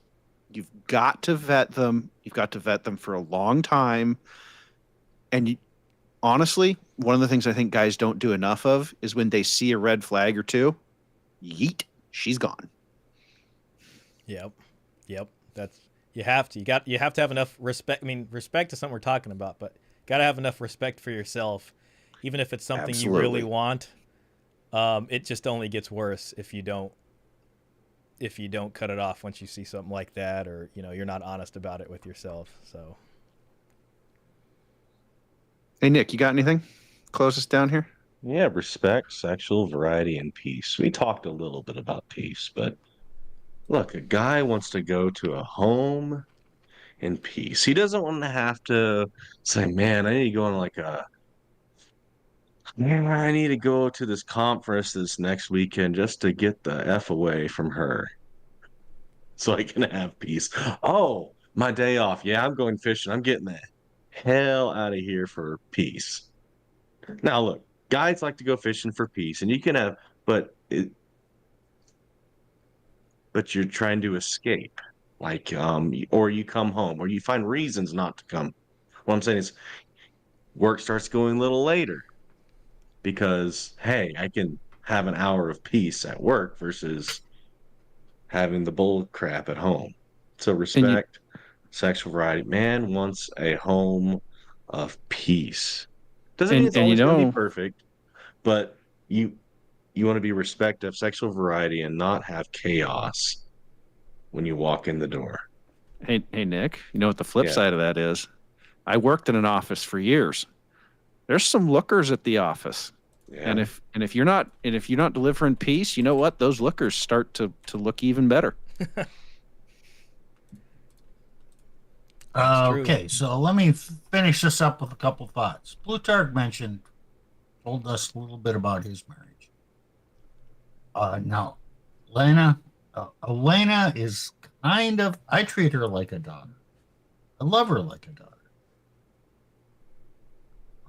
You've got to vet them. You've got to vet them for a long time. And honestly, one of the things I think guys don't do enough of is when they see a red flag or two, yeet, she's gone. Yep. That's you have to. You have to have enough respect. I mean, respect is something we're talking about, but got to have enough respect for yourself, even if it's something you really want. It just only gets worse if you don't cut it off once you see something like that, or you're not honest about it with yourself. So, Hey Nick, you got anything? Close us down here. Yeah, respect, sexual variety, and peace. We talked a little bit about peace, but look, a guy wants to go to a home in peace. He doesn't want to have to say, man, I need to go on like I need to go to this conference this next weekend just to get the F away from her so I can have peace. Oh, my day off. Yeah, I'm going fishing. I'm getting the hell out of here for peace. Now, look, guys like to go fishing for peace, and you can have, but you're trying to escape, like, or you come home, or you find reasons not to come. What I'm saying is, work starts going a little later because, hey, I can have an hour of peace at work versus having the bull crap at home. So respect, sexual variety. Man wants a home of peace. Doesn't mean it's always going to be perfect, but you want to be respectful of sexual variety and not have chaos when you walk in the door. Hey Nick, you know what the flip side of that is? I worked in an office for years. There's some lookers at the office. Yeah. And if you're not delivering peace, you know what? Those lookers start to look even better. Okay, so let me finish this up with a couple thoughts. Plutarch told us a little bit about his marriage. Now, Elena is I treat her like a daughter. I love her like a daughter.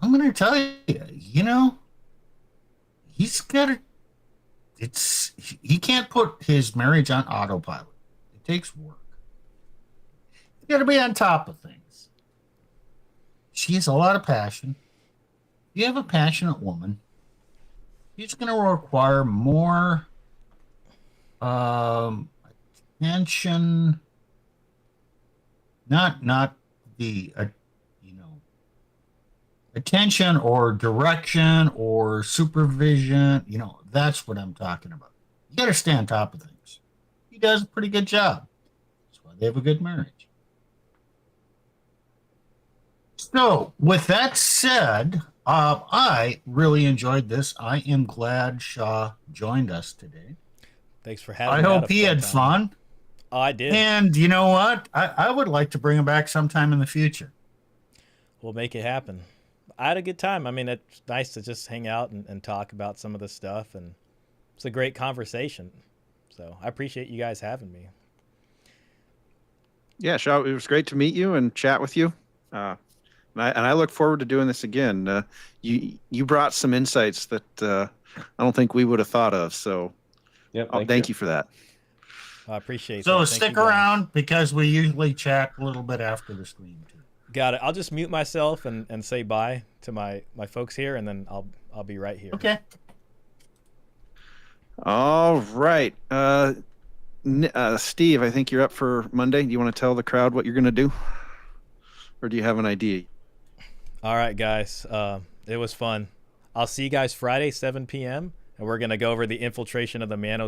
I'm going to tell you, he can't put his marriage on autopilot. It takes work. You got to be on top of things. She has a lot of passion. If you have a passionate woman, she's going to require more attention, not the attention or direction or supervision. That's what I'm talking about. You got to stay on top of things. He does a pretty good job. That's why they have a good marriage. So, with that said, I really enjoyed this. I am glad Shaw joined us today. Thanks for having me. I hope he had fun. Oh, I did. And you know what? I would like to bring him back sometime in the future. We'll make it happen. I had a good time. I mean, it's nice to just hang out and talk about some of the stuff, and it's a great conversation. So I appreciate you guys having me. Yeah, Shaw, it was great to meet you and chat with you. And I look forward to doing this again. You brought some insights that I don't think we would have thought of. So thank you for that. I appreciate it. So stick around because we usually chat a little bit after the stream too. Got it. I'll just mute myself and say bye to my folks here, and then I'll be right here. Okay. All right. Steve, I think you're up for Monday. Do you want to tell the crowd what you're going to do? Or do you have an idea? All right, guys. It was fun. I'll see you guys Friday, 7 p.m., and we're going to go over the infiltration of the Manos